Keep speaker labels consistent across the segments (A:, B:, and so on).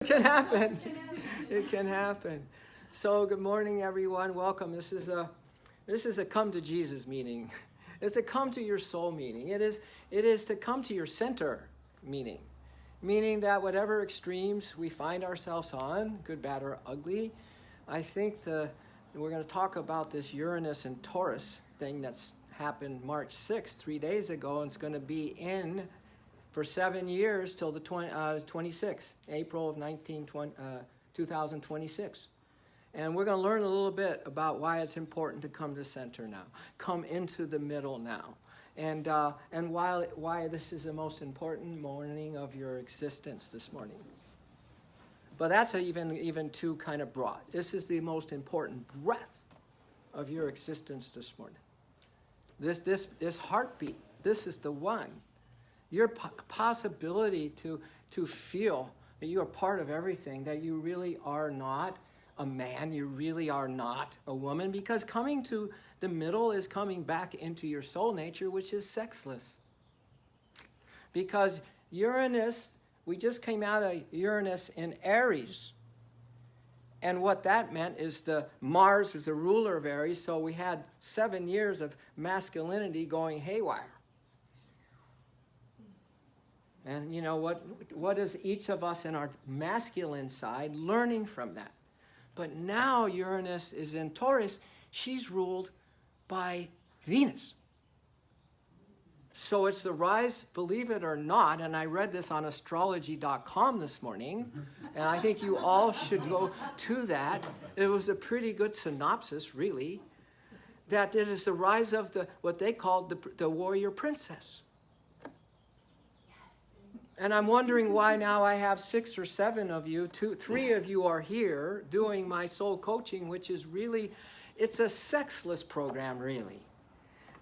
A: It can happen. It can happen. So good morning, everyone. Welcome. This is a come to Jesus meeting. It's a come to your soul meeting. It is to come to your center meeting. Meaning that whatever extremes we find ourselves on, good, bad, or ugly, I think we're going to talk about this Uranus and Taurus thing that's happened March 6th, 3 days ago, and it's going to be in for 7 years till the 26th, April of 2026. And we're going to learn a little bit about why it's important to come to center now, come into the middle now, and why this is the most important morning of your existence this morning. But that's even too kind of broad. This is the most important breath of your existence this morning. This heartbeat, this is the one. Your possibility to feel that you are part of everything, that you really are not a man, you really are not a woman, because coming to the middle is coming back into your soul nature, which is sexless. Because Uranus, we just came out of Uranus in Aries. And what that meant is Mars was the ruler of Aries, so we had 7 years of masculinity going haywire. And you know, what is each of us in our masculine side learning from that? But now Uranus is in Taurus. She's ruled by Venus. So it's the rise, believe it or not, and I read this on astrology.com this morning, and I think you all should go to that. It was a pretty good synopsis, really, that it is the rise of what they called the warrior princess. And I'm wondering why now I have 6 or 7 of you, 3 of you are here doing my soul coaching, which is really, it's a sexless program, really.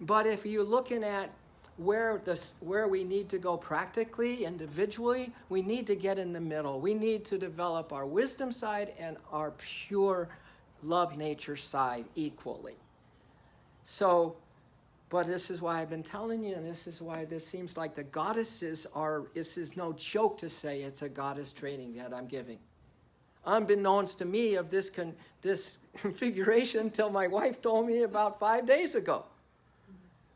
A: But if you're looking at where we need to go practically, individually, we need to get in the middle. We need to develop our wisdom side and our pure love nature side equally. So, but this is why I've been telling you, and this is why this seems like the goddesses this is no joke to say it's a goddess training that I'm giving. Unbeknownst to me of this configuration till my wife told me about 5 days ago.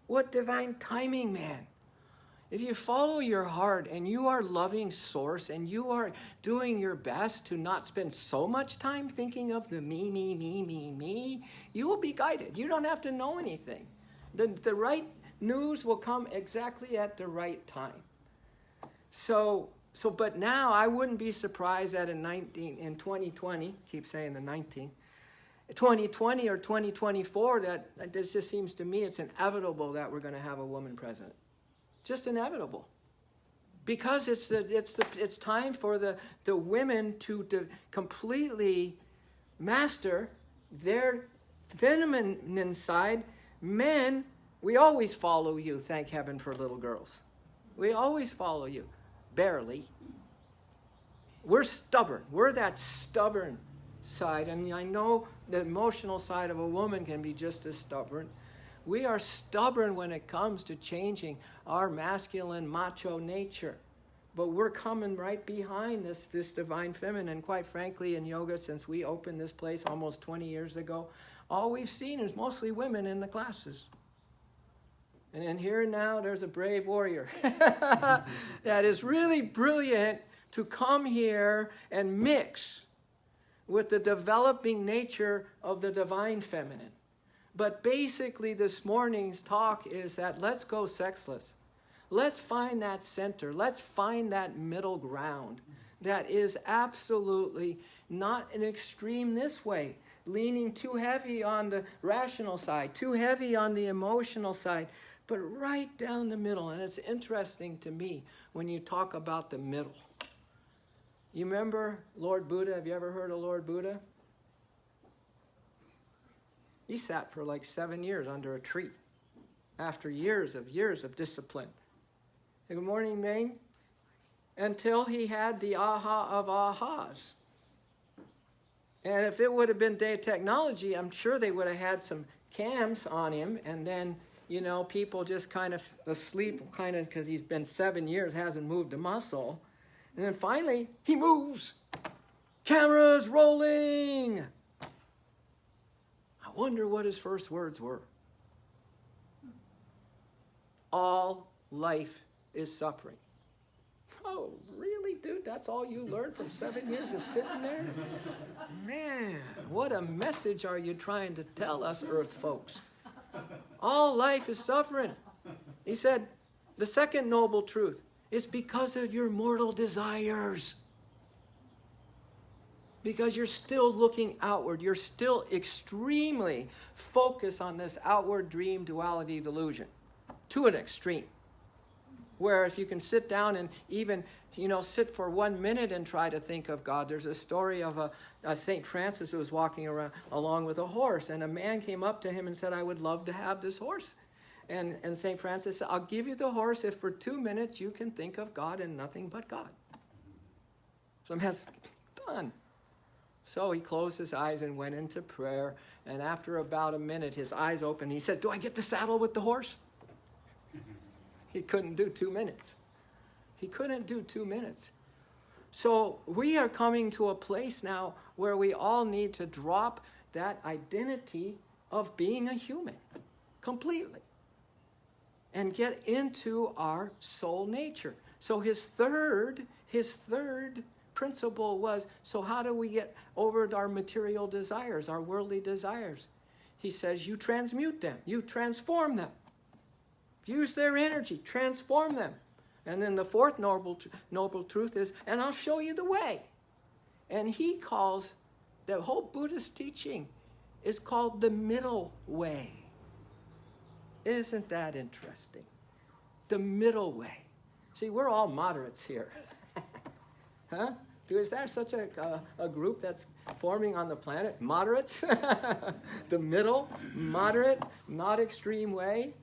A: What divine timing, man. If you follow your heart and you are loving source and you are doing your best to not spend so much time thinking of the me, you will be guided. You don't have to know anything. The right news will come exactly at the right time. But now I wouldn't be surprised that in 2020, keep saying the 19th, 2020 or 2024, that this just seems to me it's inevitable that we're going to have a woman president. Just inevitable. Because it's time for the women to completely master their feminine side. Men, we always follow you, thank heaven for little girls. We always follow you. Barely. We're stubborn. We're that stubborn side. I mean, I know the emotional side of a woman can be just as stubborn. We are stubborn when it comes to changing our masculine macho nature. But we're coming right behind this divine feminine. Quite frankly, in yoga, since we opened this place almost 20 years ago, all we've seen is mostly women in the classes. And then here and now, there's a brave warrior that is really brilliant to come here and mix with the developing nature of the divine feminine. But basically, this morning's talk is that let's go sexless. Let's find that center. Let's find that middle ground that is absolutely not an extreme this way, leaning too heavy on the rational side, too heavy on the emotional side, but right down the middle. And it's interesting to me when you talk about the middle. You remember Lord Buddha? Have you ever heard of Lord Buddha? He sat for like 7 years under a tree after years of discipline. Good morning, Ming. Until he had the aha of ahas. And if it would have been day technology, I'm sure they would have had some cams on him, and then, you know, people just kind of asleep, kind of, because he's been 7 years, hasn't moved a muscle. And then finally, he moves. Cameras rolling. I wonder what his first words were. All life is suffering. Oh, really, dude? That's all you learned from 7 years of sitting there? Man, what a message are you trying to tell us, earth folks? All life is suffering. He said, the second noble truth is because of your mortal desires. Because you're still looking outward. You're still extremely focused on this outward dream duality delusion to an extreme. Where if you can sit down and even, sit for 1 minute and try to think of God. There's a story of a St. Francis who was walking around along with a horse, and a man came up to him and said, I would love to have this horse. And St. Francis said, I'll give you the horse if for 2 minutes you can think of God and nothing but God. So the man's done. So he closed his eyes and went into prayer, and after about a minute, his eyes opened. He said, do I get to saddle with the horse? He couldn't do 2 minutes. He couldn't do 2 minutes. So we are coming to a place now where we all need to drop that identity of being a human completely and get into our soul nature. So his third principle was, so how do we get over our material desires, our worldly desires? He says, you transmute them, you transform them. Use their energy, transform them. And then the fourth noble truth is, and I'll show you the way. And he calls, the whole Buddhist teaching is called the middle way. Isn't that interesting? The middle way. See, we're all moderates here. Huh? Is there such a group that's forming on the planet? Moderates? The middle, moderate, not extreme way?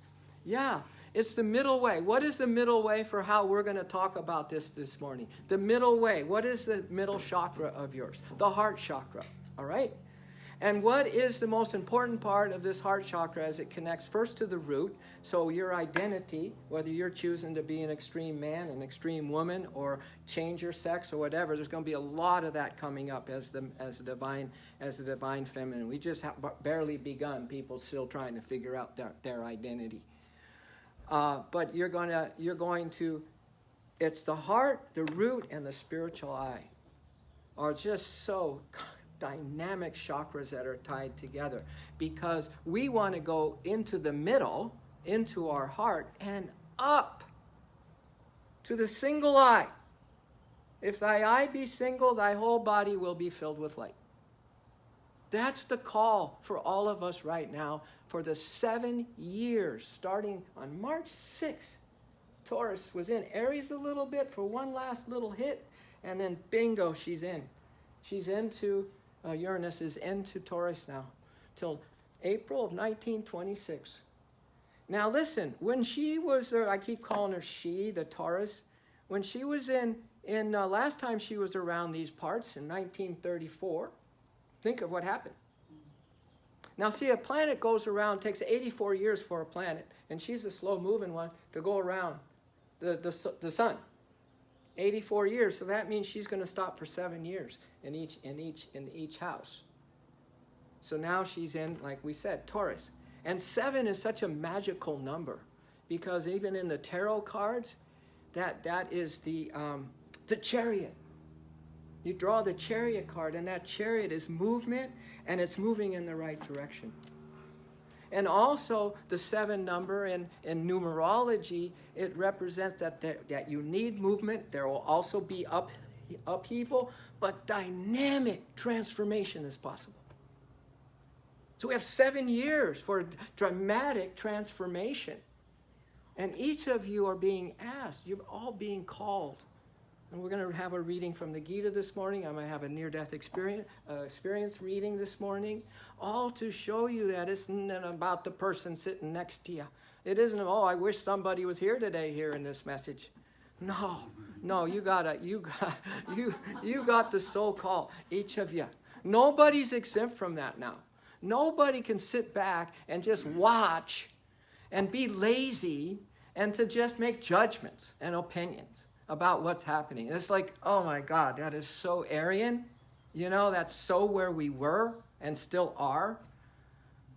A: Yeah. It's the middle way. What is the middle way for how we're going to talk about this morning? The middle way. What is the middle chakra of yours? The heart chakra. All right? And what is the most important part of this heart chakra as it connects first to the root? So your identity, whether you're choosing to be an extreme man, an extreme woman, or change your sex or whatever, there's going to be a lot of that coming up as the divine feminine. We just have barely begun. People still trying to figure out their identity. But you're going to, it's the heart, the root, and the spiritual eye are just so dynamic chakras that are tied together, because we want to go into the middle, into our heart, and up to the single eye. If thy eye be single, thy whole body will be filled with light. That's the call for all of us right now for the 7 years, starting on March 6th. Taurus was in Aries a little bit for one last little hit, and then bingo, she's in. She's into, Uranus is into Taurus now, till April of 1926. Now listen, when she was, I keep calling her she, the Taurus, when she was last time she was around these parts in 1934, think of what happened. Now see, a planet goes around, takes 84 years for a planet, and she's a slow-moving one to go around the sun. 84 years, so that means she's going to stop for 7 years in each house. So now she's in, like we said, Taurus. And 7 is such a magical number, because even in the tarot cards, that is the Chariot. You draw the Chariot card, and that Chariot is movement, and it's moving in the right direction. And also, the 7 number in numerology, it represents that you need movement. There will also be upheaval, but dynamic transformation is possible. So we have 7 years for dramatic transformation. And each of you are being asked, you're all being called. And we're going to have a reading from the Gita this morning. I might have a near-death experience reading this morning, all to show you that it's not about the person sitting next to you. It isn't, oh, I wish somebody was here today hearing this message. No, you got the soul call, each of you. Nobody's exempt from that now. Nobody can sit back and just watch and be lazy and to just make judgments and opinions about what's happening. It's like, oh my God, that is so Aryan. You know, that's so where we were and still are.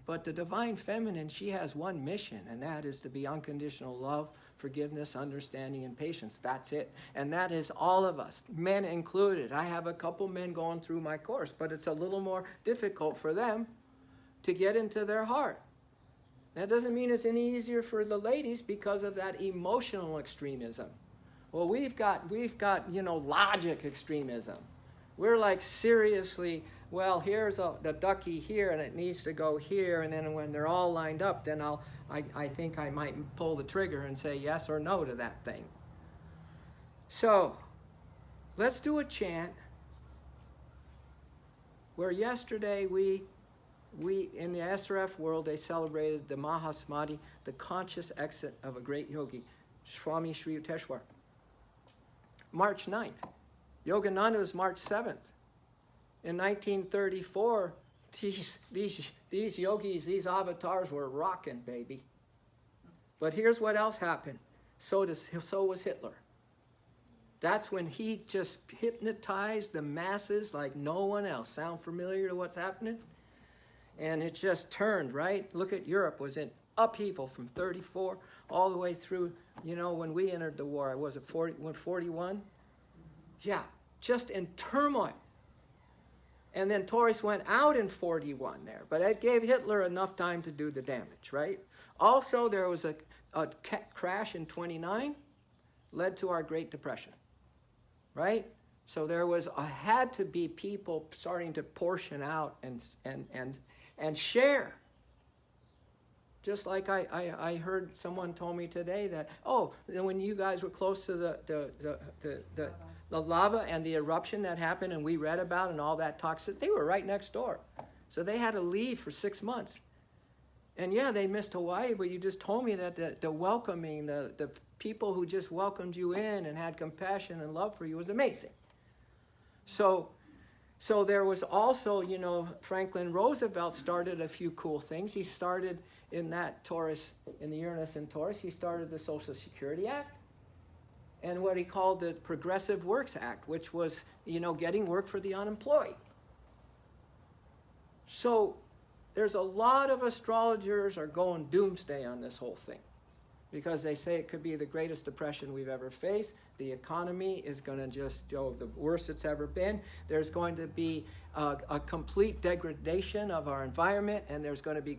A: But the divine feminine, she has one mission, and that is to be unconditional love, forgiveness, understanding, and patience. That's it. And that is all of us, men included. I have a couple men going through my course, but it's a little more difficult for them to get into their heart. That doesn't mean it's any easier for the ladies because of that emotional extremism. Well, we've got, logic extremism. We're like, seriously, well, here's the ducky here, and it needs to go here, and then when they're all lined up, then I think I might pull the trigger and say yes or no to that thing. So, let's do a chant where yesterday we in the SRF world, they celebrated the Mahasamadhi, the conscious exit of a great yogi, Swami Sri Yukteswar. March 9th. Yogananda was March 7th. In 1934, these yogis, these avatars were rocking, baby. But here's what else happened. So was Hitler. That's when he just hypnotized the masses like no one else. Sound familiar to what's happening? And it just turned, right? Look at Europe, was in upheaval from 34 all the way through, when we entered the war. Was it 41? Yeah, just in turmoil. And then Torres went out in 41 there, but it gave Hitler enough time to do the damage, right? Also, there was a crash in 29, led to our Great Depression, right? So there had to be people starting to portion out and share. Just like I heard someone told me today that, when you guys were close to the lava and the eruption that happened and we read about and all that toxic, they were right next door. So they had to leave for 6 months. And yeah, they missed Hawaii, but you just told me that the welcoming, the people who just welcomed you in and had compassion and love for you was amazing. So there was also, Franklin Roosevelt started a few cool things. He started in that Taurus, in the Uranus and Taurus, he started the Social Security Act and what he called the Progressive Works Act, which was, getting work for the unemployed. So there's a lot of astrologers are going doomsday on this whole thing because they say it could be the greatest depression we've ever faced. The economy is going to just go the worst it's ever been. There's going to be a complete degradation of our environment, and there's going to be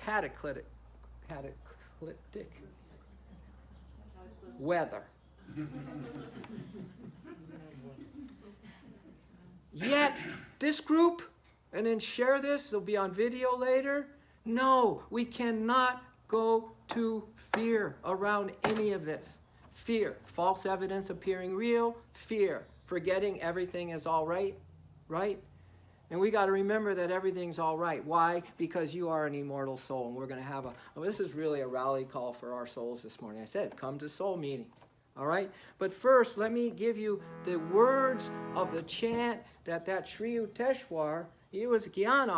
A: cataclysmic weather. Yet, this group, and then share this, it'll be on video later. No, we cannot go to fear around any of this. Fear, false evidence appearing real. Fear, forgetting everything is all right, right? And we got to remember that everything's all right. Why? Because you are an immortal soul, and we're going to have this is really a rally call for our souls this morning. I said, come to soul meeting, all right? But first, let me give you the words of the chant that Sri Yukteswar, he was Gyan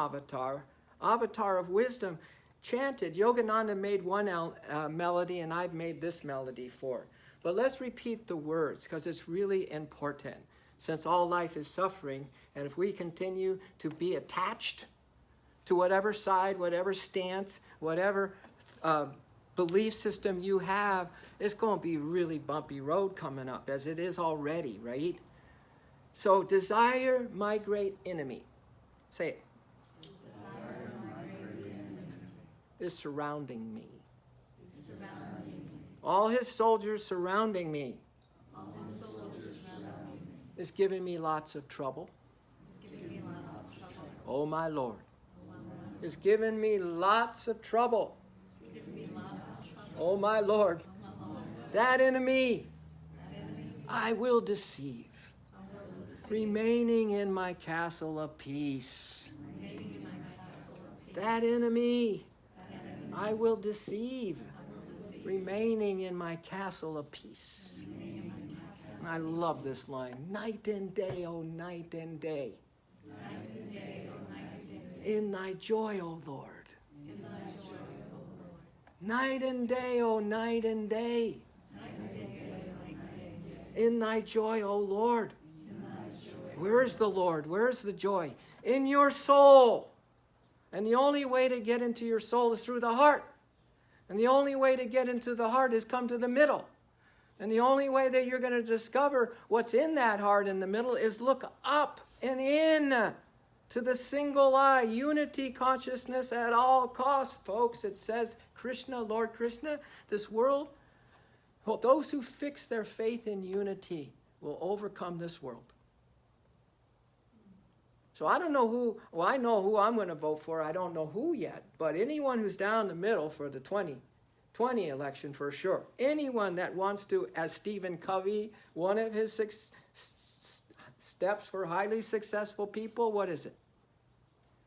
A: avatar of wisdom, chanted. Yogananda made one melody, and I've made this melody for it. But let's repeat the words, because it's really important. Since all life is suffering, and if we continue to be attached to whatever side, whatever stance, whatever belief system you have, it's going to be really bumpy road coming up, as it is already, right? So, desire, my great enemy. Say it. Desire, my great enemy. Is surrounding me. All his soldiers surrounding me. Is giving me lots of trouble. Oh, my Lord. Is giving me lots of trouble. Oh, my Lord. That enemy I will deceive. Remaining in my castle of peace. That enemy I will deceive. Remaining in my castle of peace. And I love this line. Night and day, oh night and day. In thy joy, O Lord. Night and day, oh night and day. In thy joy, O Lord. Where is the Lord? Where is the joy? In your soul. And the only way to get into your soul is through the heart. And the only way to get into the heart is come to the middle. And the only way that you're going to discover what's in that heart in the middle is look up and in to the single eye, unity consciousness at all costs, folks. It says, Krishna, Lord Krishna, this world, well, those who fix their faith in unity will overcome this world. So I don't know who, well, I know who I'm going to vote for. I don't know who yet. But anyone who's down the middle for the 2020 election for sure. Anyone that wants to, as Stephen Covey, one of his steps for highly successful people, what is it?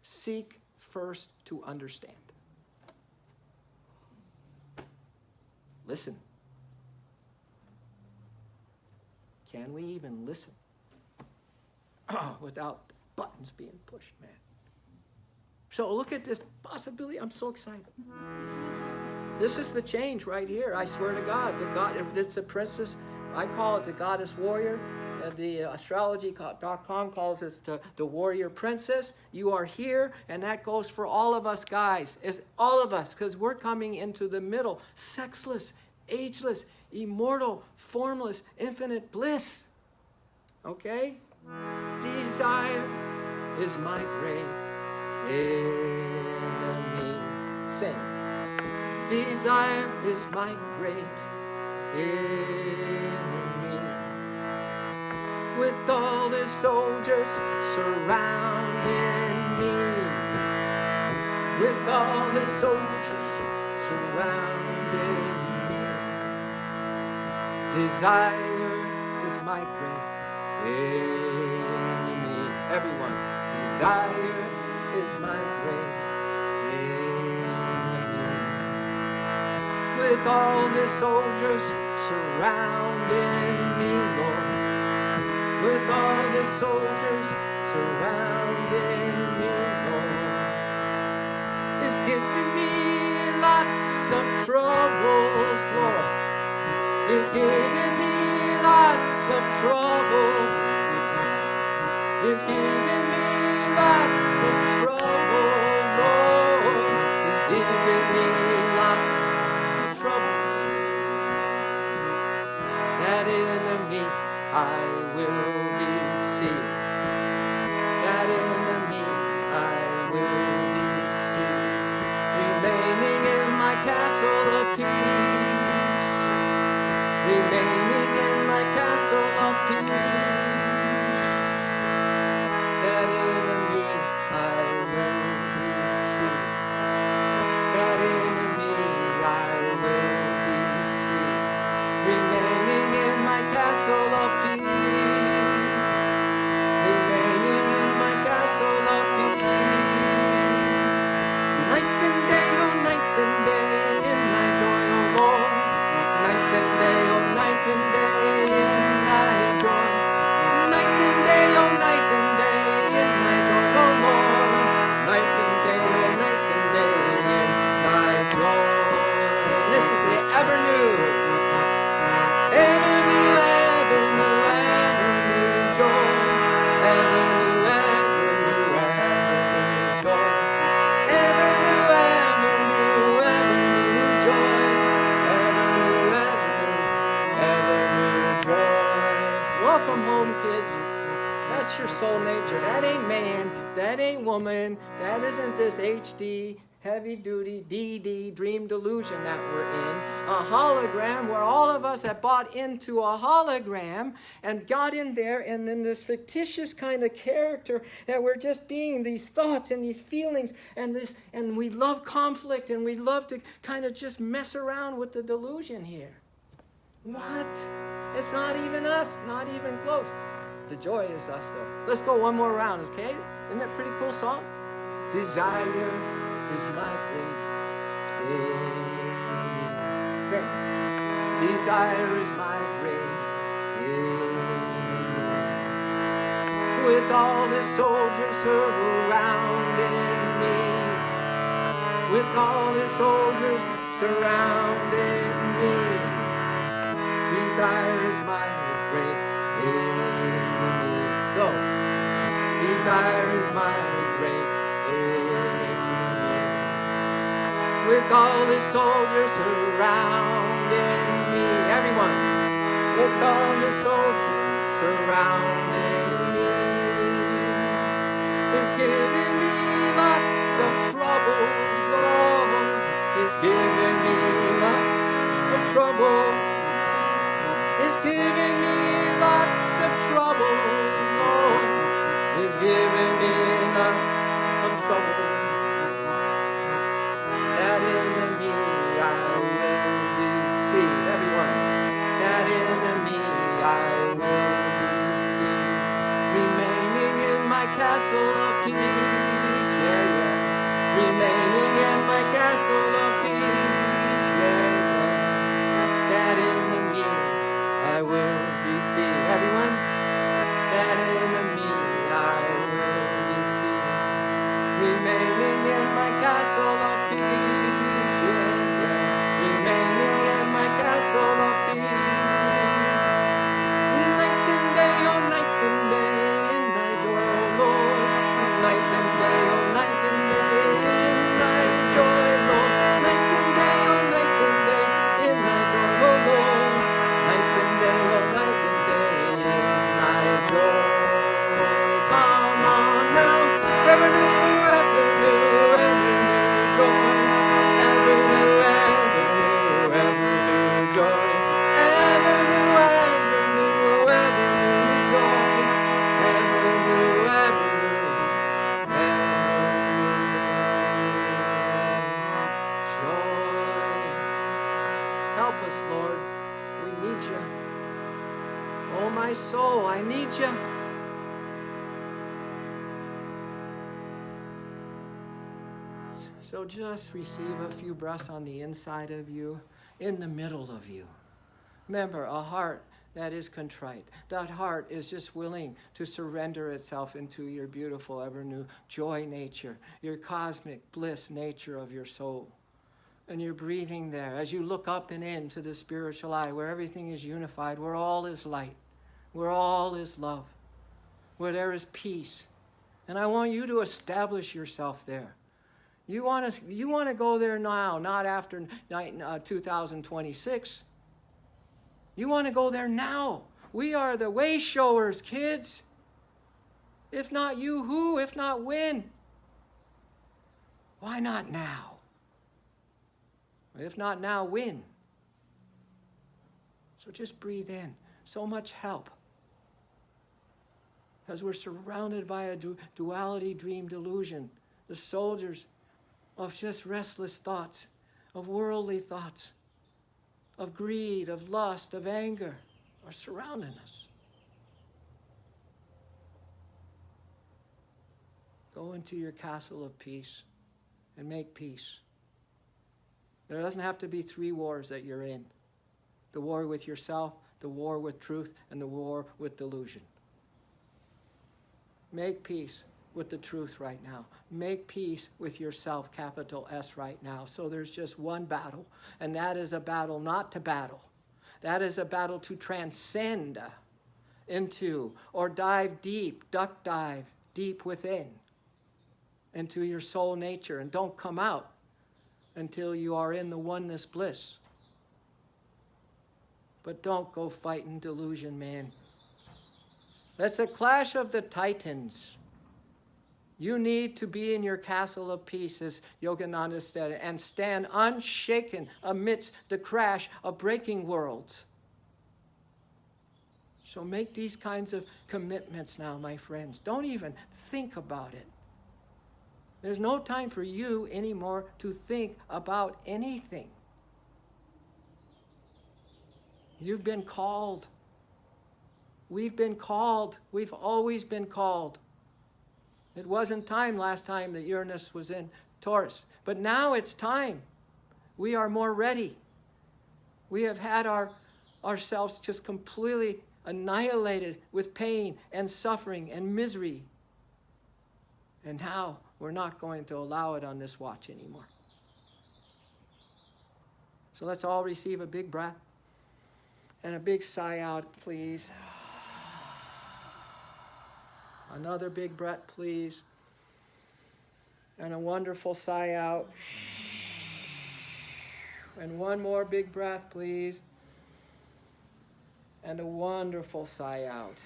A: Seek first to understand. Listen. Can we even listen without buttons being pushed, man? So look at this possibility. I'm so excited. This is the change right here. I swear to God, this is the princess. I call it the goddess warrior. The astrology.com calls it the warrior princess. You are here, and that goes for all of us guys. It's all of us, because we're coming into the middle. Sexless, ageless, immortal, formless, infinite bliss. Okay? Desire is my great enemy. Sing. Desire is my great enemy. With all his soldiers surrounding me. With all his soldiers surrounding me. Desire is my great enemy. Everyone, desire is my great enemy. With all his soldiers surrounding me, Lord. With all his soldiers surrounding me, Lord. Is giving me lots of troubles, Lord. Is giving me lots of trouble. Is giving me lots of trouble, Lord. Is giving me lots of troubles. That enemy I will deceive. That enemy I will deceive. Remaining in my castle of peace. Remaining in my castle of peace. That enemy I will deceive. That enemy I will deceive. Remaining in my castle of peace. Remaining in my castle of peace. Night and day, oh night and day, in my joy, oh Lord. Night and day, oh night and day, in my joy. Night and day, oh night and day, in my joy, oh Lord. Night and day, oh night and day, in my joy. This is the ever new. Ever new, ever new, ever new joy. Ever new, ever new, ever new joy. Ever new, ever new, ever new joy. Ever new, ever new joy. Welcome home, kids. That's your soul nature. That ain't man. That ain't woman. That isn't this HD, heavy-duty, DD, dream delusion that we're in. A hologram where all of us have bought into a hologram and got in there, and then this fictitious kind of character that we're just being these thoughts and these feelings and this, and we love conflict and we love to kind of just mess around with the delusion here. What? It's not even us, not even close. The joy is us, though. Let's go one more round, okay? Isn't that a pretty cool song? Desire is my great enemy. Sing. Desire is my great enemy. With all his soldiers surrounding me. With all his soldiers surrounding me. Desire is my great enemy. Go. desire is my great enemy. With all his soldiers surrounding me. Everyone. With all his soldiers surrounding me. He's giving me lots of troubles, Lord. He's giving me lots of troubles. He's giving me lots of troubles, Lord. He's giving me lots of troubles. That enemy I will deceive. Everyone. That enemy I will deceive. Remaining in my castle of peace, yeah, yeah. Remaining in my castle of peace, yeah, yeah. That enemy I will deceive. Everyone, that enemy I will deceive. Remaining in my castle of peace, yeah, yeah. Remaining in my castle of peace. Night and day, oh night and day, in thy joy, oh Lord. Night and day, oh night and day, in thy joy, Lord. Night and day, oh night and day, in thy joy, oh Lord. Night and day, oh night and day, in thy joy. Come on now, ever new joy. Ever new joy. Ever new joy. Ever new joy. Help us, Lord. We need you. Oh, my soul, I need you. So just receive a few breaths on the inside of you, in the middle of you. Remember, a heart that is contrite. That heart is just willing to surrender itself into your beautiful, ever new joy nature, your cosmic bliss nature of your soul. And you're breathing there as you look up and into the spiritual eye where everything is unified, where all is light, where all is love, where there is peace. And I want you to establish yourself there. You want to go there now, not after 2026. You want to go there now. We are the way showers, kids. If not you, who? If not when? Why not now? If not now, when? So just breathe in. So much help. As we're surrounded by a duality dream delusion, the soldiers of just restless thoughts, of worldly thoughts, of greed, of lust, of anger are surrounding us. Go into your castle of peace and make peace. There doesn't have to be 3 wars that you're in. The war with yourself, the war with truth, and the war with delusion. Make peace with the truth right now. Make peace with yourself, capital S, right now. So there's just one battle, and that is a battle not to battle. That is a battle to transcend into or dive deep, duck dive deep within into your soul nature, and don't come out until you are in the oneness bliss. But don't go fighting delusion, man. That's a clash of the titans. You need to be in your castle of peace, as Yogananda said, and stand unshaken amidst the crash of breaking worlds. So make these kinds of commitments now, my friends. Don't even think about it. There's no time for you anymore to think about anything. You've been called. We've been called. We've always been called. It wasn't time last time that Uranus was in Taurus, but now it's time. We are more ready. We have had ourselves just completely annihilated with pain and suffering and misery. And now we're not going to allow it on this watch anymore. So let's all receive a big breath and a big sigh out, please. Another big breath, please. And a wonderful sigh out. And one more big breath, please. And a wonderful sigh out.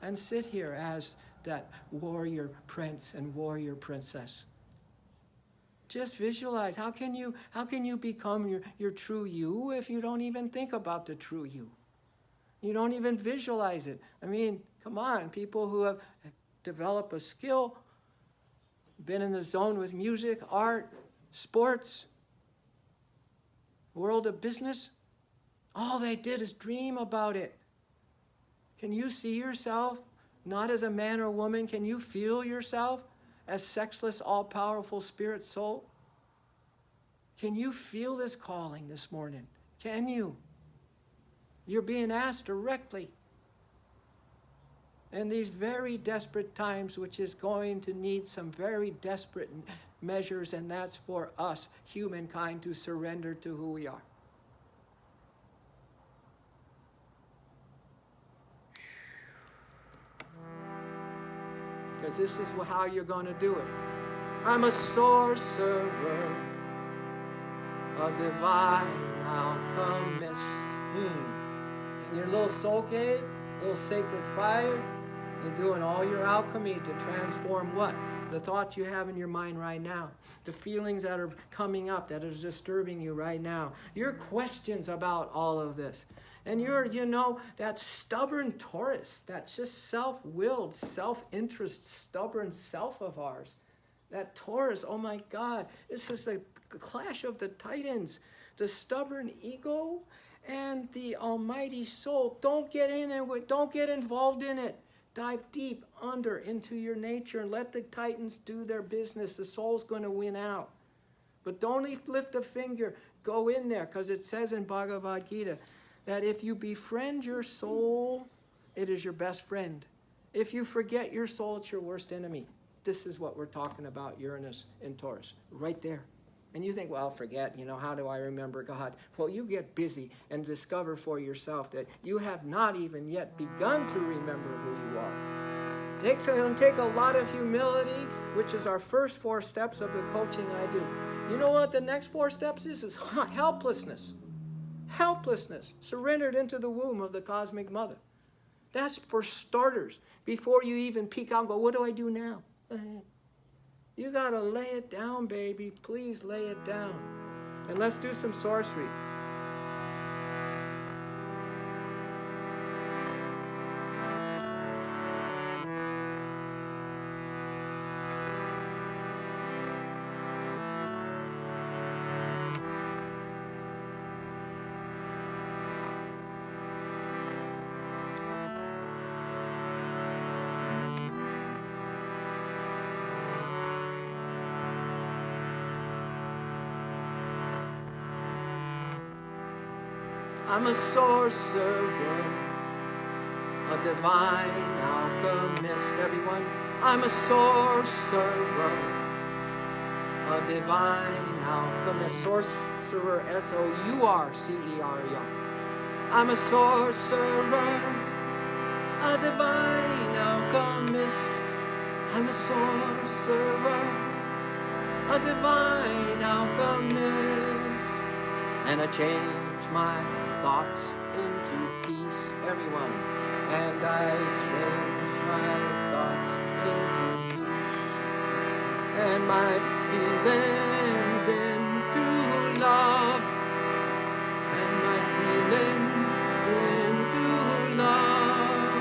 A: And sit here as that warrior prince and warrior princess. Just visualize. How can you become your true you if you don't even think about the true you? You don't even visualize it. I mean, come on, people who have developed a skill, been in the zone with music, art, sports, world of business, all they did is dream about it. Can you see yourself not as a man or woman? Can you feel yourself as sexless, all-powerful spirit soul? Can you feel this calling this morning? Can you? You're being asked directly. In these very desperate times, which is going to need some very desperate measures, and that's for us, humankind, to surrender to who we are. Because this is how you're going to do it. I'm a sorcerer, a divine alchemist. In your little soul cave, little sacred fire, you're doing all your alchemy to transform what? The thoughts you have in your mind right now. The feelings that are coming up that is disturbing you right now. Your questions about all of this. And that stubborn Taurus, that just self-willed, self-interest, stubborn self of ours. That Taurus, oh my God, this is the clash of the titans. The stubborn ego and the almighty soul. Don't get in it. Don't get involved in it. Dive deep under into your nature and let the titans do their business. The soul's going to win out. But don't lift a finger. Go in there, because it says in Bhagavad Gita that if you befriend your soul, it is your best friend. If you forget your soul, it's your worst enemy. This is what we're talking about, Uranus and Taurus, right there. And you think, well, forget, how do I remember God? Well, you get busy and discover for yourself that you have not even yet begun to remember who you are. It'll take a lot of humility, which is our first 4 steps of the coaching I do. You know what the next 4 steps is? Is helplessness. Helplessness. Surrendered into the womb of the cosmic mother. That's for starters. Before you even peek out and go, what do I do now? You got to lay it down, baby. Please lay it down. And let's do some sorcery. I'm a sorcerer, a divine alchemist. Everyone, I'm a sorcerer, a divine alchemist. Sorcerer, S-O-U-R-C-E-R-E-R. I'm a sorcerer, a divine alchemist. I'm a sorcerer, a divine alchemist. And I change my thoughts into peace, everyone. And I change my thoughts into peace. And my feelings into love. And my feelings into love.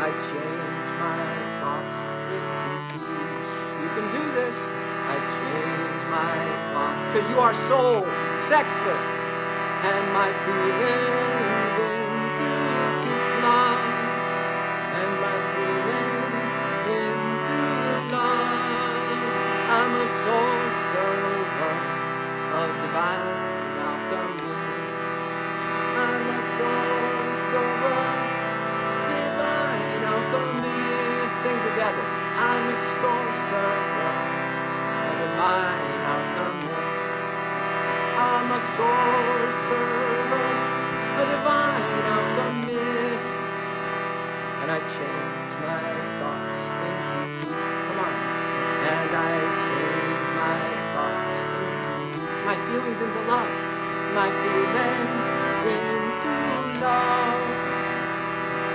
A: I change my thoughts into peace. You can do this. I change my thoughts. Because you are soul, sexless. And my feelings into love. And my feelings into love. I'm a sorcerer, a divine alchemist. I'm a sorcerer, divine alchemist. Sing together. I'm a sorcerer, a divine alchemist. I'm a sorcerer, a divine alchemist. and I change my thoughts into peace. Come on. And I change my thoughts into peace. My feelings into love. My feelings into love.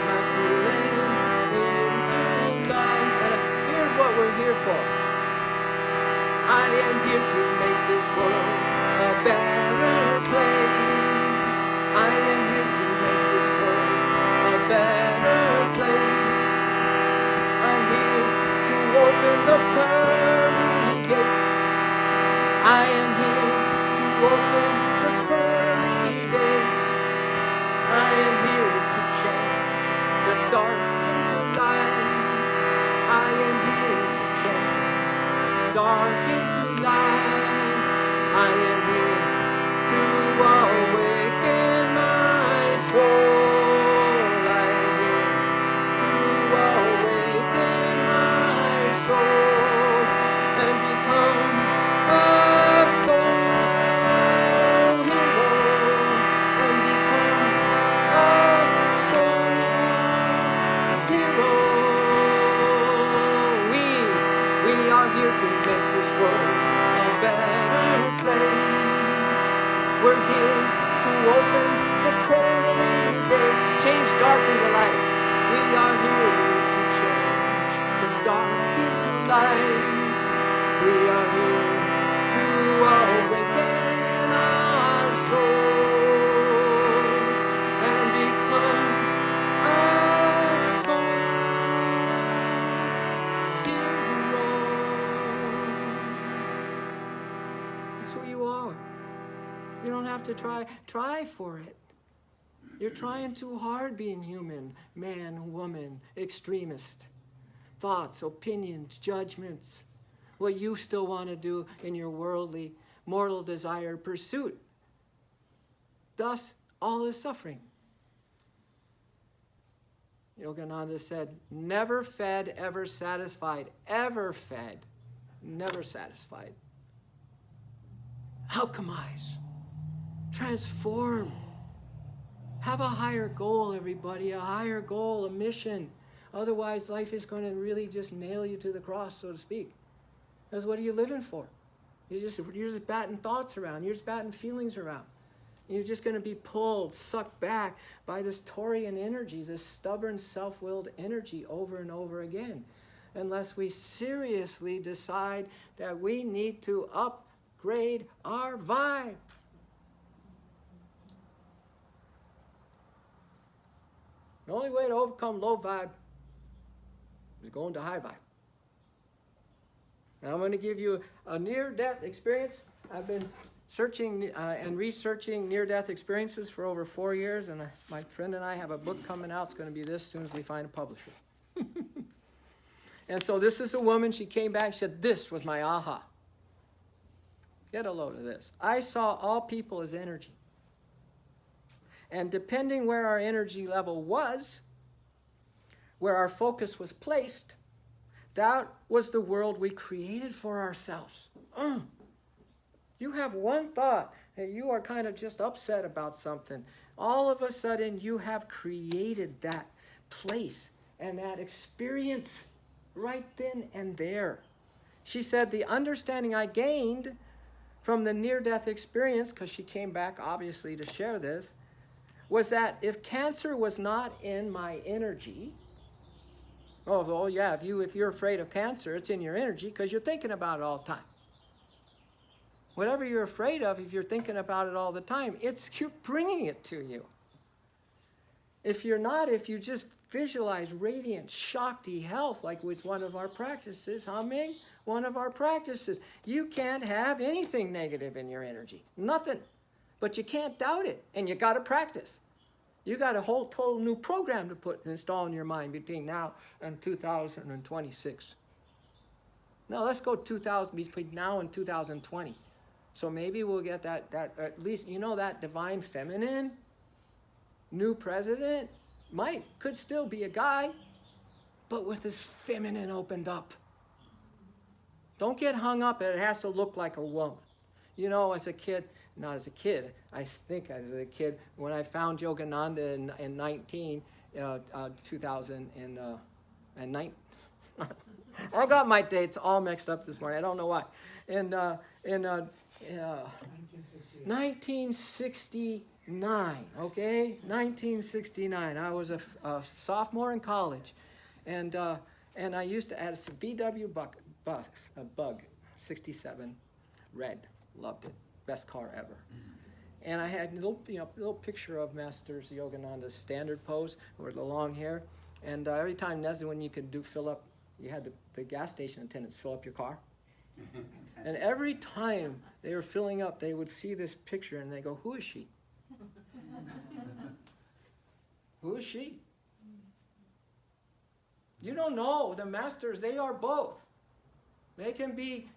A: My feelings into love. And here's what we're here for. I am here to make this world a better place. I am here to make this world a better place. I'm here to open the pearly gates. I am here to open the pearly gates. I am here to change the dark into light. I am here to change dark into light. I am here to awaken my soul. I am here to awaken my soul and become a soul hero and become a soul hero. We are here to make this world a better place. We're here to open the pearly gates, change dark into light. We are here to change the dark into light. We are here to awaken our souls and become a soul hero. That's who you are. You don't have to try for it. You're trying too hard being human, man, woman, extremist. Thoughts, opinions, judgments, what you still want to do in your worldly, mortal desire pursuit. Thus, all is suffering. Yogananda said, never fed, ever satisfied. Ever fed, never satisfied. Alchemize. Transform. Have a higher goal, everybody. A higher goal, a mission. Otherwise, life is going to really just nail you to the cross, so to speak. Because what are you living for? You're just batting thoughts around. You're just batting feelings around. You're just going to be pulled, sucked back by this Taurian energy, this stubborn, self-willed energy over and over again. Unless we seriously decide that we need to upgrade our vibe. The only way to overcome low vibe is going to high vibe. Now I'm going to give you a near-death experience. I've been searching and researching near-death experiences for over 4 years, and my friend and I have a book coming out. It's going to be this as soon as we find a publisher. And so this is a woman. She came back. She said, this was my aha. Get a load of this. I saw all people as energy. And depending where our energy level was, where our focus was placed, that was the world we created for ourselves. You have one thought, and you are kind of just upset about something. All of a sudden, you have created that place and that experience right then and there. She said, the understanding I gained from the near-death experience, because she came back, obviously, to share this, was that if cancer was not in my energy, if you're afraid of cancer, it's in your energy because you're thinking about it all the time. Whatever you're afraid of, if you're thinking about it all the time, you're bringing it to you. If you're not, if you just visualize radiant, Shakti health, like with one of our practices, Humming, one of our practices, you can't have anything negative in your energy. Nothing. But you can't doubt it, and you got to practice. You got a whole total new program to install in your mind between now and 2026. Now let's go between now and 2020. So maybe we'll get that at least, that divine feminine new president could still be a guy, but with his feminine opened up. Don't get hung up that it has to look like a woman. As a kid, not as a kid, I think as a kid, when I found Yogananda in 19, 2009. I got my dates all mixed up this morning. I don't know why. In 1969, okay? 1969. I was a sophomore in college. And I used to add a VW Bug, 67, red. Loved it. Best car ever. And I had a little picture of Masters Yogananda's standard pose with the long hair. And every time, Nessie, when you could fill up, you had the gas station attendants fill up your car. And every time they were filling up, they would see this picture and they go, who is she? Who is she? You don't know. The masters, they are both. They can be,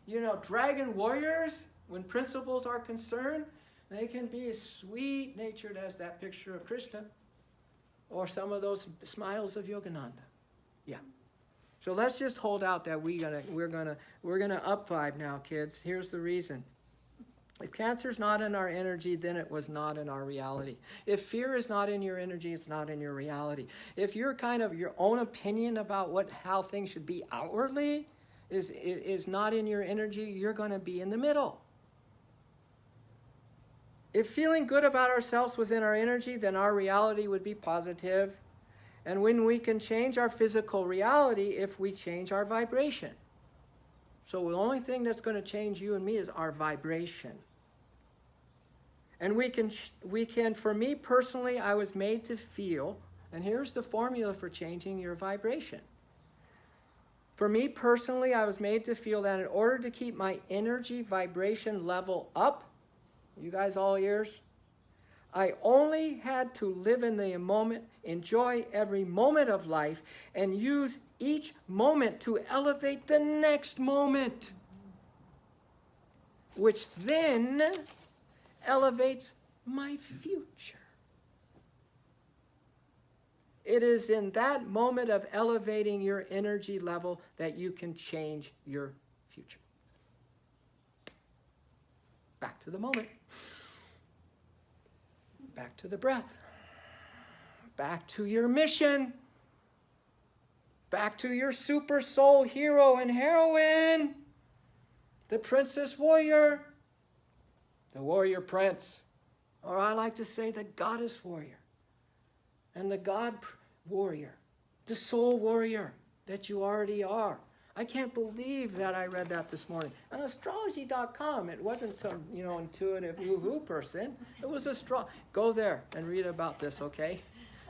A: dragon warriors when principles are concerned. They can be as sweet-natured as that picture of Krishna or some of those smiles of Yogananda. Yeah. So let's just hold out that we're gonna up vibe now, kids. Here's the reason. If cancer's not in our energy, then it was not in our reality. If fear is not in your energy, it's not in your reality. If you're kind of your own opinion about how things should be outwardly is not in your energy, you're going to be in the middle. If feeling good about ourselves was in our energy, then our reality would be positive. And when we can change our physical reality, if we change our vibration. So the only thing that's going to change you and me is our vibration. And we can, for me personally, I was made to feel, and here's the formula for changing your vibration. For me personally, I was made to feel that in order to keep my energy vibration level up, you guys all ears? I only had to live in the moment, enjoy every moment of life, and use each moment to elevate the next moment, which then elevates my future. It is in that moment of elevating your energy level that you can change your future. Back to the moment. Back to the breath. Back to your mission. Back to your super soul hero and heroine. The princess warrior. The warrior prince. Or I like to say the goddess warrior. And the God warrior. The soul warrior that you already are. I can't believe that I read that this morning. On astrology.com, it wasn't some, intuitive woo-hoo person. It was Go there and read about this, okay?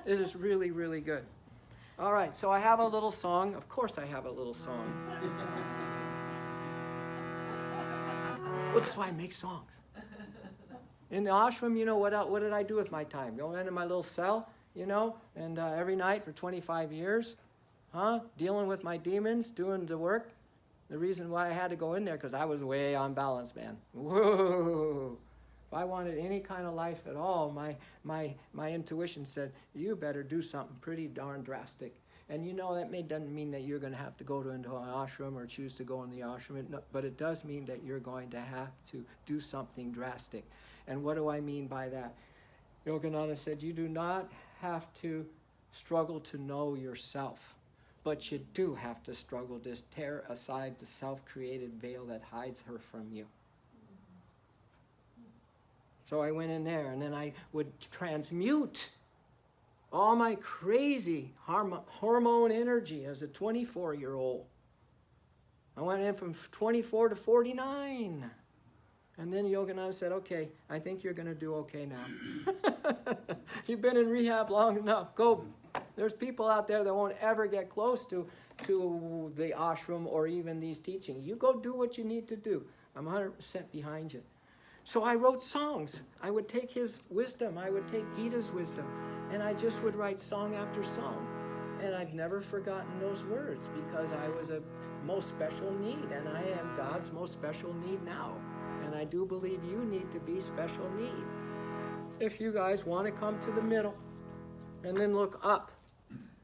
A: It is really, really good. All right, so I have a little song. Of course I have a little song. Well, that's why I make songs. In the ashram, what did I do with my time? Go into my little cell, and every night for 25 years. Dealing with my demons, doing the work. The reason why I had to go in there, because I was way unbalanced, man. Whoa. If I wanted any kind of life at all, my intuition said, you better do something pretty darn drastic. And that doesn't mean that you're going to have to go into an ashram or choose to go in the ashram, but it does mean that you're going to have to do something drastic. And what do I mean by that? Yogananda said, you do not have to struggle to know yourself. But you do have to struggle to tear aside the self-created veil that hides her from you. So I went in there, and then I would transmute all my crazy hormone energy as a 24-year-old. I went in from 24 to 49. And then Yogananda said, okay, I think you're going to do okay now. You've been in rehab long enough. Go. There's people out there that won't ever get close to the ashram or even these teachings. You go do what you need to do. I'm 100% behind you. So I wrote songs. I would take his wisdom. I would take Gita's wisdom. And I just would write song after song. And I've never forgotten those words because I was a most special need. And I am God's most special need now. And I do believe you need to be special need. If you guys want to come to the middle and then look up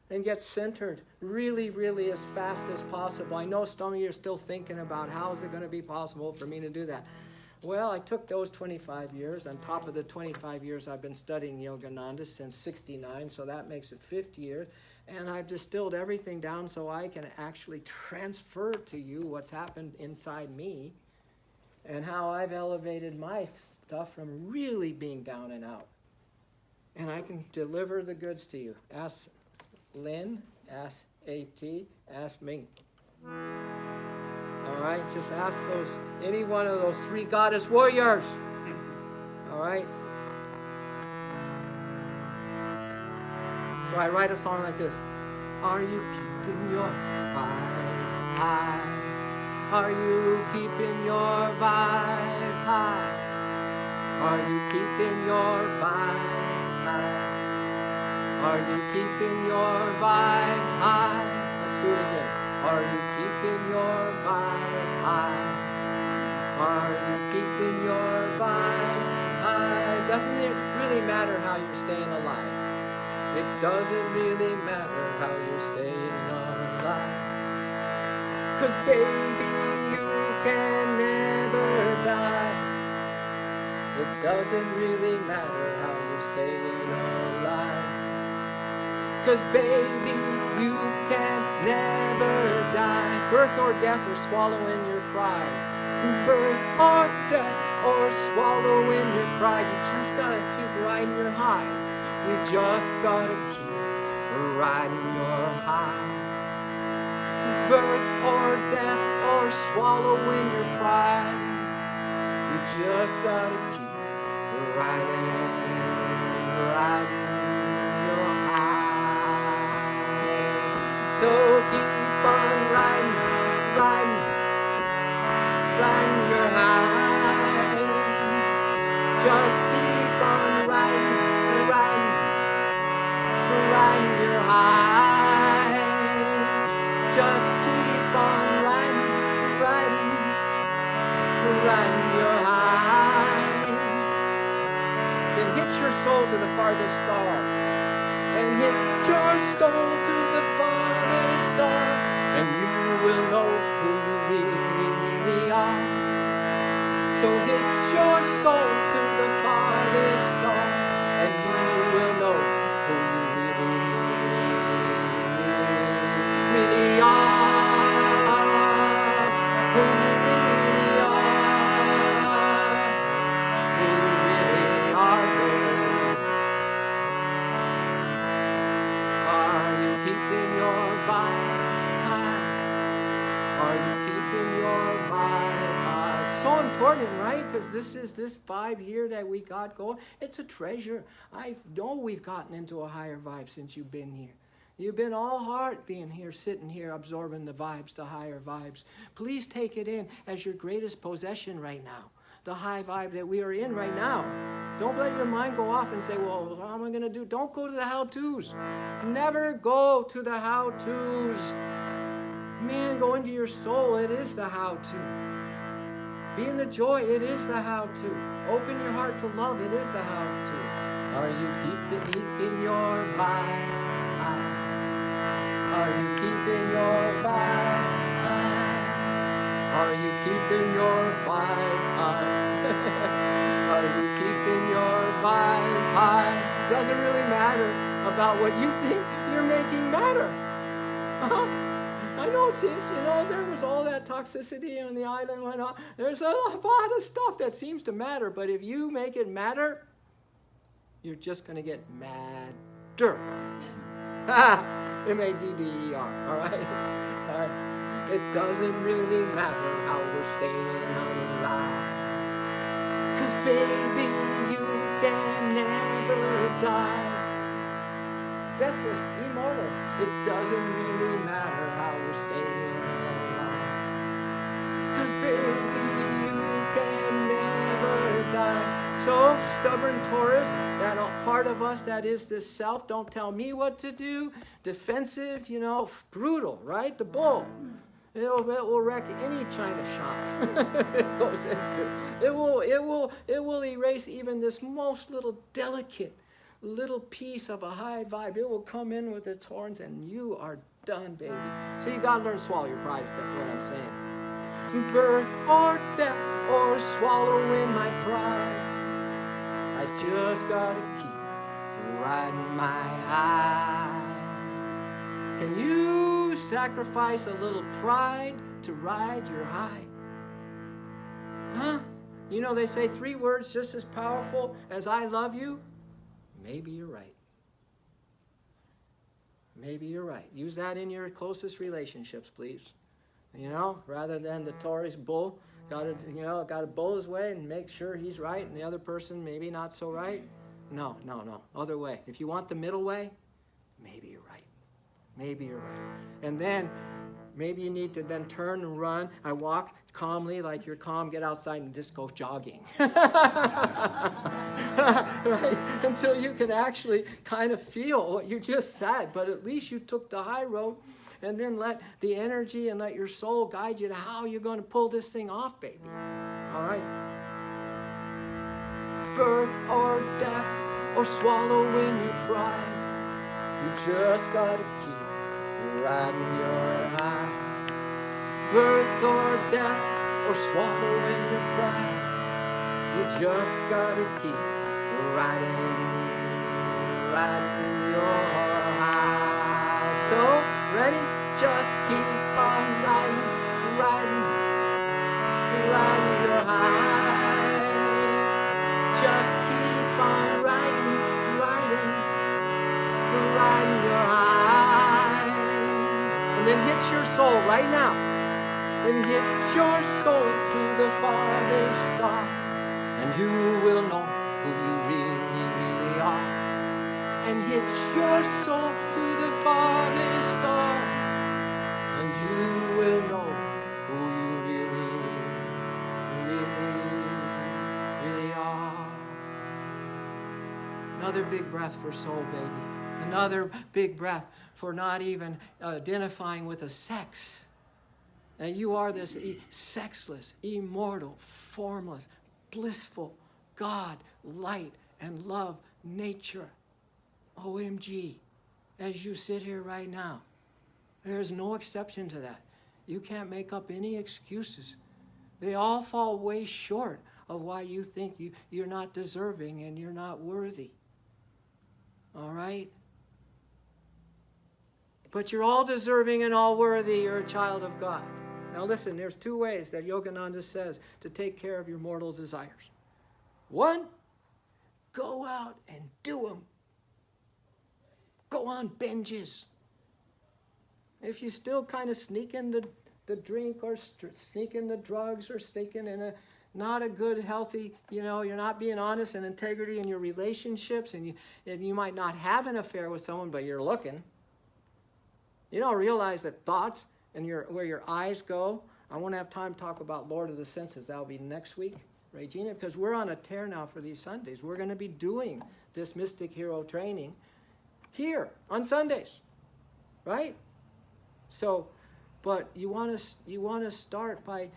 A: and get centered really, really as fast as possible. I know some of you are still thinking about how is it going to be possible for me to do that. Well, I took those 25 years. On top of the 25 years I've been studying Yogananda since 69, so that makes it 50 years. And I've distilled everything down so I can actually transfer to you what's happened inside me and how I've elevated my stuff from really being down and out. And I can deliver the goods to you. Ask Lynn, ask A.T., ask Ming. All right, just ask any one of those 3 goddess warriors. All right. So I write a song like this. Are you keeping your vibe high? Are you keeping your vibe high? Are you keeping your vibe high? Are you keeping your vibe high? Let's do it again. Are you keeping your vibe high? Are you keeping your vibe high? Doesn't it really matter how you're staying alive? It doesn't really matter how you're staying alive. 'Cause baby, you can never die. It doesn't really matter how you're staying alive. 'Cause baby, you can never die. Birth or death or swallowing your pride. Birth or death or swallowing your pride. You just gotta keep riding your high. You just gotta keep riding your high. Birth or death or swallowing your pride. You just gotta keep riding your high. So keep on riding your high. Just keep on riding your high. Just keep on riding your high. Then hit your soul to the farthest star. And hit your soul to the farthest star. And you will know who you really are. So hit your soul to the farthest star. And you will know who you really are. Who you really are. Who you really are, babe. Are you keeping your vibe high? Are you keeping your vibe high? So important, right? Because this vibe here that we got going, it's a treasure. I know we've gotten into a higher vibe since you've been here. You've been all heart being here, sitting here, absorbing the vibes, the higher vibes. Please take it in as your greatest possession right now. The high vibe that we are in right now. Don't let your mind go off and say, well, what am I going to do? Don't go to the how-tos. Never go to the how-tos. Man, go into your soul. It is the how-to. Be in the joy. It is the how-to. Open your heart to love. It is the how-to. Are you keeping your vibe high? Are you keeping your vibe high? Are you keeping your vibe high? Are you keeping your vibe high? Doesn't really matter about what you think you're making matter. I know it seems, there was all that toxicity on the island went on. There's a lot of stuff that seems to matter, but if you make it matter, you're just going to get madder. M-A-D-D-E-R, all right? All right? It doesn't really matter how we're staying alive. 'Cause baby, you can never die. Deathless, immortal. It doesn't really matter how we're staying alive. 'Cause baby, you can never die. So stubborn Taurus, that part of us that is this self, don't tell me what to do. Defensive, brutal, right? The bull. It will wreck any china shop it goes into. It will erase even this most little delicate little piece of a high vibe. It will come in with its horns and you are done, baby. So you got to learn to swallow your pride, is what I'm saying. birth or death or swallowing my pride. I just gotta keep riding my high. Can you sacrifice a little pride to ride your high? Huh? You know, they say 3 words just as powerful as I love you. Maybe you're right. Maybe you're right. Use that in your closest relationships, please. You know, rather than the Tories bull, got to bull his way and make sure he's right and the other person maybe not so right. No. Other way. If you want the middle way, maybe you're right. Maybe you're right. And then maybe you need to then turn and run. I walk calmly like you're calm, get outside and just go jogging. Right? Until you can actually kind of feel what you just said. But at least you took the high road, and then let the energy and let your soul guide you to how you're going to pull this thing off, baby. All right? Birth or death or swallowing your pride, you just got to keep riding your high. Birth or death or swallowing your pride, you just gotta keep riding your high. So, ready? Just keep on riding your high. Just keep on riding your high. And then hit your soul right now. And hit your soul to the farthest star, and you will know who you really are. And hit your soul to the farthest star, and you will know who you really are. Another big breath for soul, baby. Another big breath for not even identifying with a sex. And you are this sexless, immortal, formless, blissful God, light and love, nature. OMG, as you sit here right now, there is no exception to that. You can't make up any excuses. They all fall way short of why you think you're not deserving and you're not worthy. All right? But you're all deserving and all worthy. You're a child of God. Now listen, there's 2 ways that Yogananda says to take care of your mortal desires. 1, go out and do them. Go on binges. If you still kind of sneak in the drink or sneak in the drugs or sneaking in not a good, healthy, you're not being honest and integrity in your relationships, and you might not have an affair with someone, but you're looking. You don't realize that thoughts and where your eyes go. I won't have time to talk about Lord of the Senses. That'll be next week, Regina, because we're on a tear now for these Sundays. We're going to be doing this Mystic Hero training here on Sundays, right? So, but you want to start by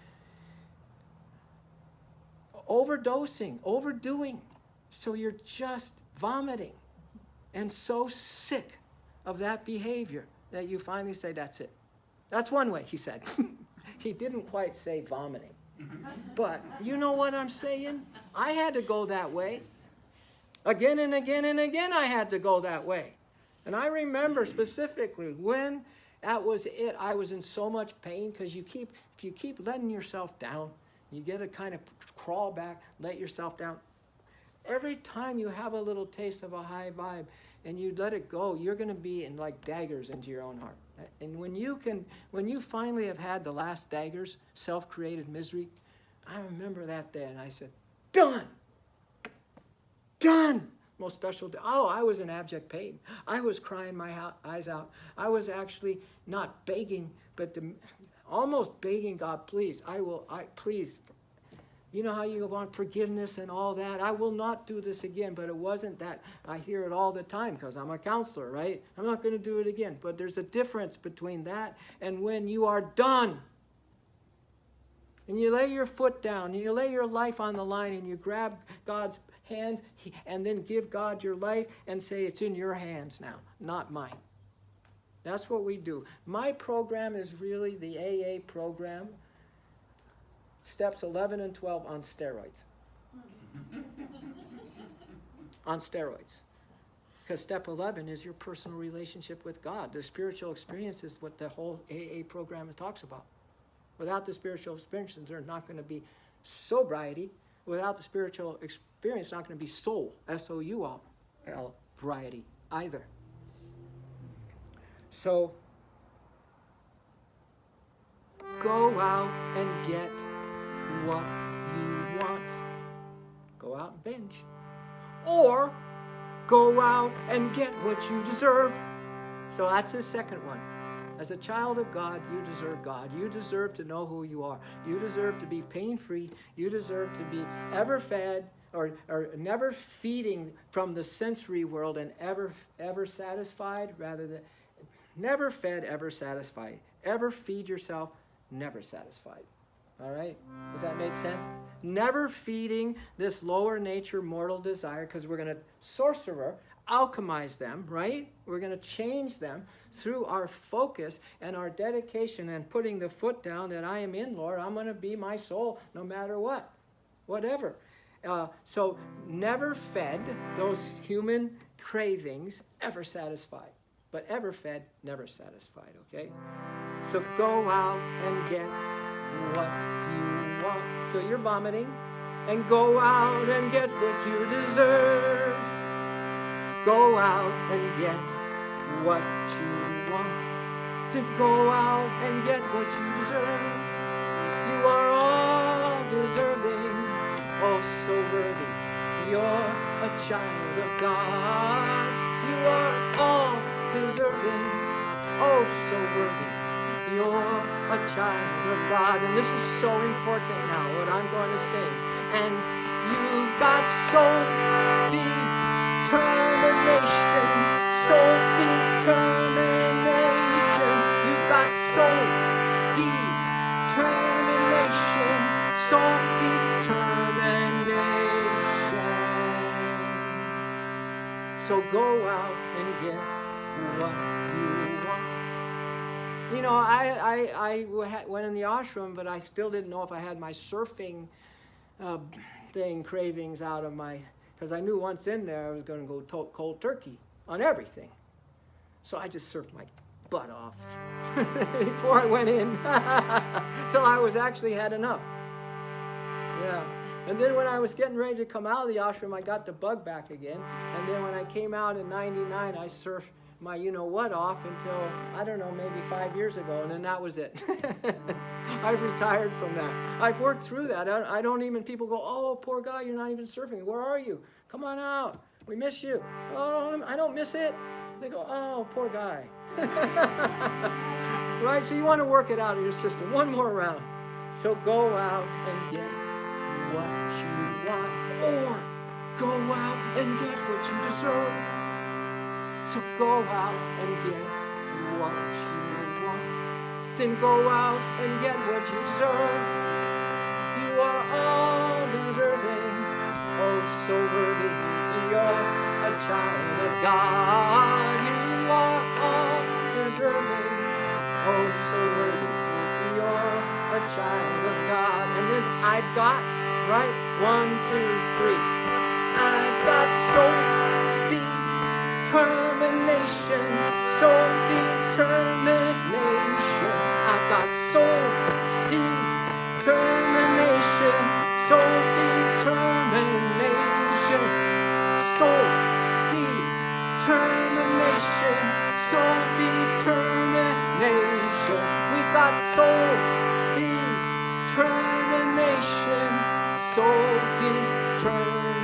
A: overdosing, overdoing, so you're just vomiting and so sick of that behavior that you finally say, that's it. That's one way, he said. He didn't quite say vomiting. But you know what I'm saying? I had to go that way. Again and again and again I had to go that way. And I remember specifically when that was it, I was in so much pain because if you keep letting yourself down, you get to kind of crawl back, let yourself down. Every time you have a little taste of a high vibe and you let it go, you're going to be in like daggers into your own heart. And when you finally have had the last daggers, self-created misery, I remember that day and I said, done. Most special day. Oh, I was in abject pain. I was crying my eyes out. I was actually not begging, but almost begging God, please, please. You know how you want forgiveness and all that? I will not do this again, but it wasn't that. I hear it all the time because I'm a counselor, right? I'm not going to do it again. But there's a difference between that and when you are done. And you lay your foot down, and you lay your life on the line, and you grab God's hands, and then give God your life and say, it's in your hands now, not mine. That's what we do. My program is really the AA program steps 11 and 12 on steroids. On steroids. Because step 11 is your personal relationship with God. The spiritual experience is what the whole AA program talks about. Without the spiritual experience, there's not going to be sobriety. Without the spiritual experience, not going to be soul, S-O-U-L, variety either. So, go out and get what you want. Go out and binge. Or, go out and get what you deserve. So that's the second one. As a child of God, you deserve God. You deserve to know who you are. You deserve to be pain-free. You deserve to be ever fed or never feeding from the sensory world and ever satisfied, rather than never fed, ever satisfied. Ever feed yourself, never satisfied. All right? Does that make sense? Never feeding this lower nature mortal desire, because we're going to alchemize them, right? We're going to change them through our focus and our dedication and putting the foot down that I am in, Lord. I'm going to be my soul no matter what, whatever. So never fed those human cravings, ever satisfied. But ever fed, never satisfied, okay? So go out and get what you want till you're vomiting, and go out and get what you deserve. So go out and get what you want, to go out and get what you deserve. You are all deserving, oh so worthy. You're a child of God. You are all deserving, oh so worthy. You're a child of God. And this is so important now, what I'm going to sing. And you've got soul determination, soul determination. You've got soul determination, soul determination. So go out and get what you want. You know, I went in the ashram, but I still didn't know if I had my surfing cravings out of my, because I knew once in there I was going to go cold turkey on everything. So I just surfed my butt off before I went in till I was actually had enough. Yeah. And then when I was getting ready to come out of the ashram, I got the bug back again. And then when I came out in '99, I surfed my you-know-what off until, I don't know, maybe 5 years ago, and then that was it. I've retired from that. I've worked through that. I don't even, people go, oh, poor guy, you're not even surfing. Where are you? Come on out. We miss you. Oh, I don't miss it. They go, oh, poor guy. Right? So you want to work it out in your system. One more round. So go out and get what you want, or go out and get what you deserve. So go out and get what you want. Then go out and get what you deserve. You are all deserving, oh so worthy. You're a child of God. You are all deserving, oh so worthy. You're a child of God. And this I've got, right? 1, 2, 3. I've got so deep determination, soul determination. I've got soul determination, soul determination, soul determination, soul determination. We've got soul determination, soul determination.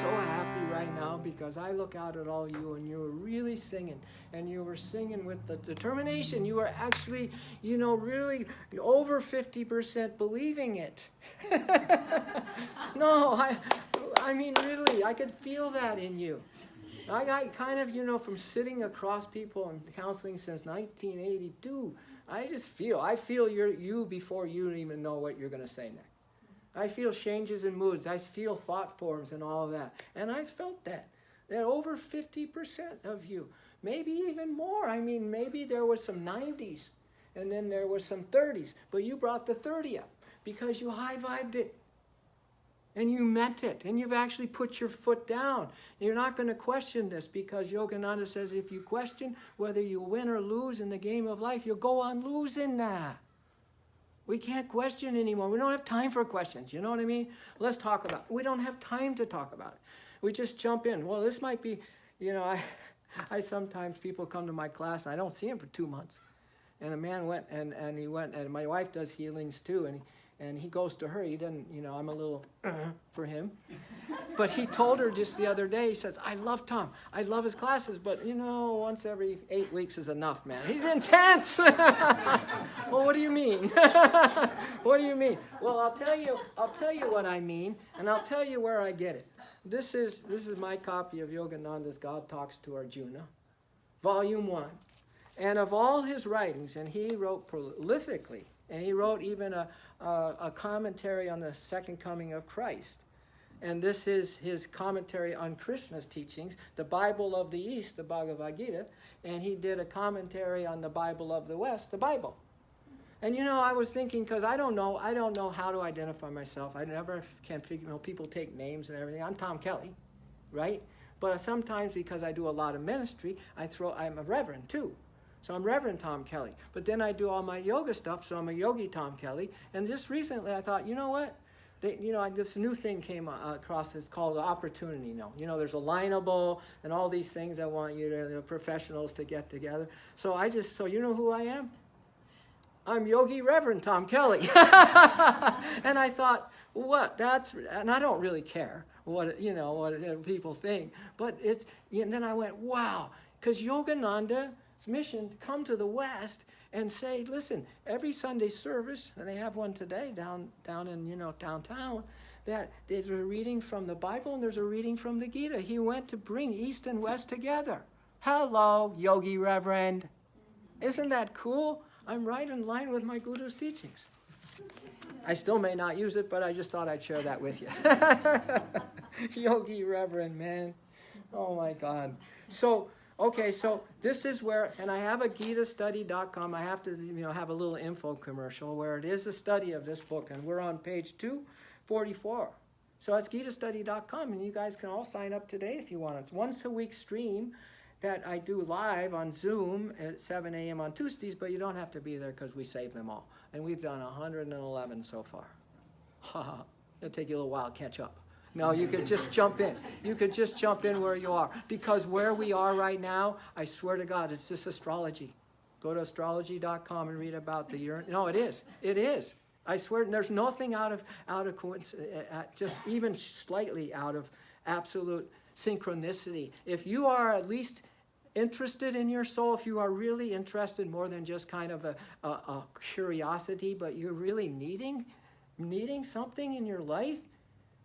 A: So happy right now because I look out at all you and you were really singing, and you were singing with the determination. You were actually, you know, really over 50% believing it. No, I mean really, I could feel that in you. I got kind of, you know, from sitting across people and counseling since 1982, I feel you before you even know what you're going to say next. I feel changes in moods. I feel thought forms and all of that. And I felt that over 50% of you, maybe even more. I mean, maybe there was some 90s. and then there was some 30s. But you brought the 30 up because you high-vibed it. And you meant it, and you've actually put your foot down. You're not going to question this because Yogananda says if you question whether you win or lose in the game of life, you'll go on losing that. We can't question anymore. We don't have time for questions. You know what I mean? Let's talk about it. We don't have time to talk about it. We just jump in. Well, this might be, I sometimes people come to my class, and I don't see them for 2 months. And a man went, and he went, and my wife does healings too, and he goes to her. He doesn't, I'm a little for him. But he told her just the other day, he says, I love Tom. I love his classes, but, once every 8 weeks is enough, man. He's intense. Well, what do you mean? What do you mean? Well, I'll tell you what I mean, and I'll tell you where I get it. This is my copy of Yogananda's God Talks to Arjuna, Volume 1. And of all his writings, and he wrote prolifically, and he wrote even a commentary on the second coming of Christ. And this is his commentary on Krishna's teachings, the Bible of the East, the Bhagavad Gita, and he did a commentary on the Bible of the West, the Bible. And I was thinking, because I don't know how to identify myself. I never can figure, people take names and everything. I'm Tom Kelly, right? But sometimes because I do a lot of ministry, I'm a reverend too. So I'm Reverend Tom Kelly. But then I do all my yoga stuff, so I'm a Yogi Tom Kelly. And just recently I thought, you know what? This new thing came across. It's called Opportunity now. There's Alignable and all these things I want professionals to get together. So you know who I am? I'm Yogi Reverend Tom Kelly. And I thought, and I don't really care what people think. But and then I went, wow, because Yogananda's mission to come to the West and say, listen, every Sunday service, and they have one today down in downtown, that there's a reading from the Bible and there's a reading from the Gita. He went to bring East and West together. Hello, Yogi Reverend. Isn't that cool? I'm right in line with my Guru's teachings. I still may not use it, but I just thought I'd share that with you. Yogi Reverend, man. Oh my God. So this is where, and I have a GitaStudy.com. I have to, have a little info commercial where it is a study of this book, and we're on page 244. So it's GitaStudy.com, and you guys can all sign up today if you want. It's once a week stream that I do live on Zoom at 7 a.m. on Tuesdays, but you don't have to be there because we save them all. And we've done 111 so far. It'll take you a little while to catch up. No, you could just jump in. You could just jump in where you are. Because where we are right now, I swear to God, it's just astrology. Go to astrology.com and read about the Uranus. No, it is. It is. I swear, there's nothing out of coincidence, just even slightly out of absolute synchronicity. If you are at least interested in your soul, if you are really interested more than just kind of a curiosity, but you're really needing something in your life,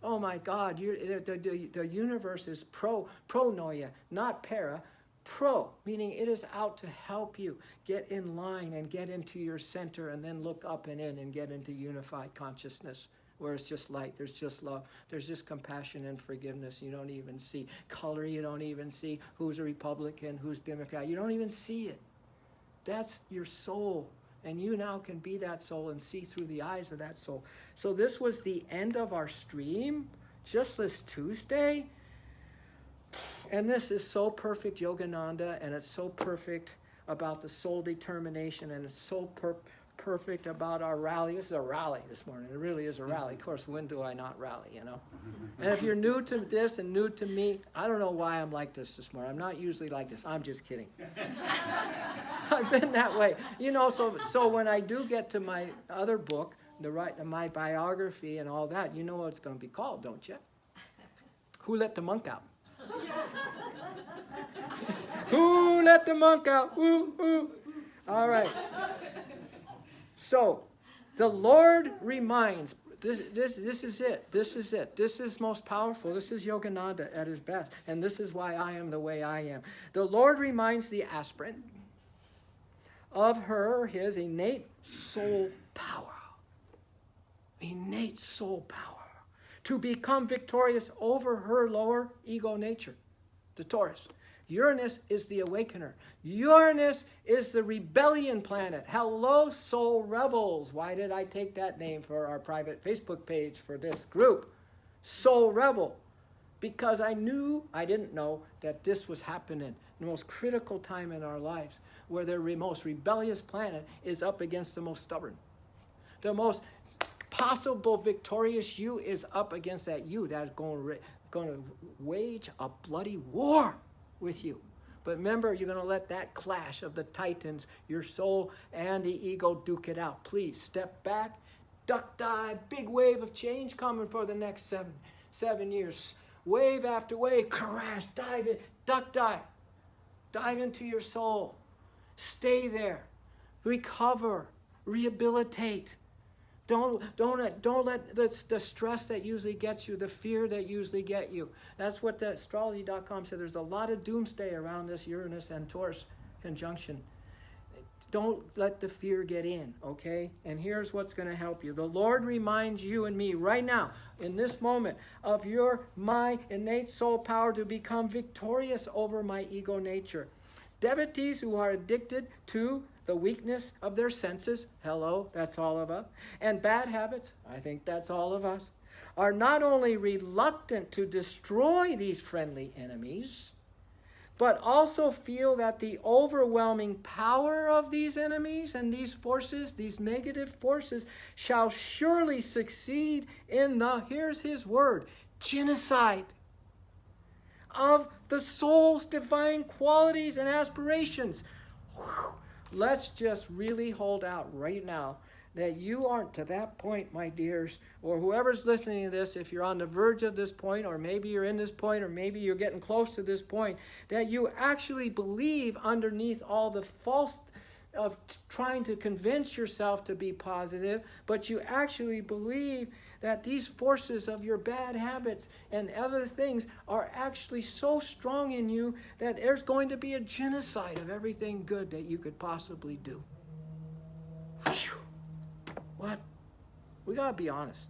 A: oh my God, the universe is pronoia, not para, pro, meaning it is out to help you get in line and get into your center and then look up and in and get into unified consciousness where it's just light, there's just love, there's just compassion and forgiveness. You don't even see color, you don't even see who's a Republican, who's Democrat, you don't even see it. That's your soul. And you now can be that soul and see through the eyes of that soul. So this was the end of our stream, just this Tuesday. And this is so perfect, Yogananda, and it's so perfect about the soul determination, and it's so perfect about our rally. This is a rally this morning. It really is a rally. Of course, when do I not rally, And if you're new to this and new to me, I don't know why I'm like this morning. I'm not usually like this. I'm just kidding. I've been that way. So when I do get to my other book, my biography and all that, you know what it's going to be called, don't you? Who Let the Monk Out? Who let the monk out? Ooh, ooh. All right. So, the Lord reminds, this is it. This is it. This is most powerful. This is Yogananda at his best. And this is why I am the way I am. The Lord reminds the aspirant of his innate soul power. Innate soul power. To become victorious over her lower ego nature, the Taurus. Uranus is the awakener. Uranus is the rebellion planet. Hello, soul rebels. Why did I take that name for our private Facebook page for this group? Soul rebel. Because I didn't know that this was happening. The most critical time in our lives, where the most rebellious planet is up against the most stubborn. The most possible victorious you is up against that you that's going to wage a bloody war with you. But remember, you're going to let that clash of the titans, your soul and the ego, duke it out. Please step back, duck dive, big wave of change coming for the next seven years. Wave after wave, crash, dive in, duck dive. Dive into your soul. Stay there. Recover. Rehabilitate. Don't let the stress that usually gets you, the fear that usually get you. That's what the astrology.com said. There's a lot of doomsday around this Uranus and Taurus conjunction. Don't let the fear get in, okay? And here's what's going to help you. The Lord reminds you and me right now, in this moment, of my innate soul power to become victorious over my ego nature. Devotees who are addicted to the weakness of their senses, hello, that's all of us, and bad habits, I think that's all of us, are not only reluctant to destroy these friendly enemies, but also feel that the overwhelming power of these enemies and these forces, these negative forces, shall surely succeed in here's his word, genocide of the soul's divine qualities and aspirations. Whew. Let's just really hold out right now that you aren't to that point, my dears, or whoever's listening to this, if you're on the verge of this point, or maybe you're in this point, or maybe you're getting close to this point, that you actually believe underneath all the false of trying to convince yourself to be positive, but you actually believe that these forces of your bad habits and other things are actually so strong in you that there's going to be a genocide of everything good that you could possibly do. Whew. What? We got to be honest.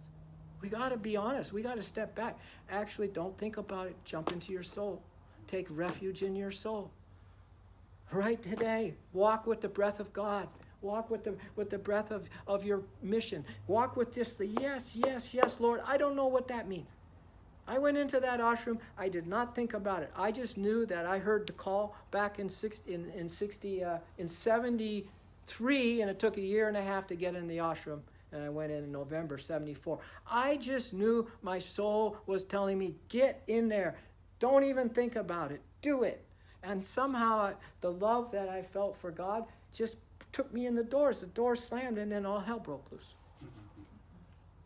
A: We got to be honest. We got to step back. Actually, don't think about it. Jump into your soul. Take refuge in your soul. Right today, walk with the breath of God. Walk with the breath of your mission. Walk with just the yes, yes, yes, Lord. I don't know what that means. I went into that ashram. I did not think about it. I just knew that I heard the call back in 73, and it took a year and a half to get in the ashram. And I went in November 74. I just knew my soul was telling me, get in there. Don't even think about it. Do it. And somehow the love that I felt for God just took me in the doors. The doors slammed, and then all hell broke loose.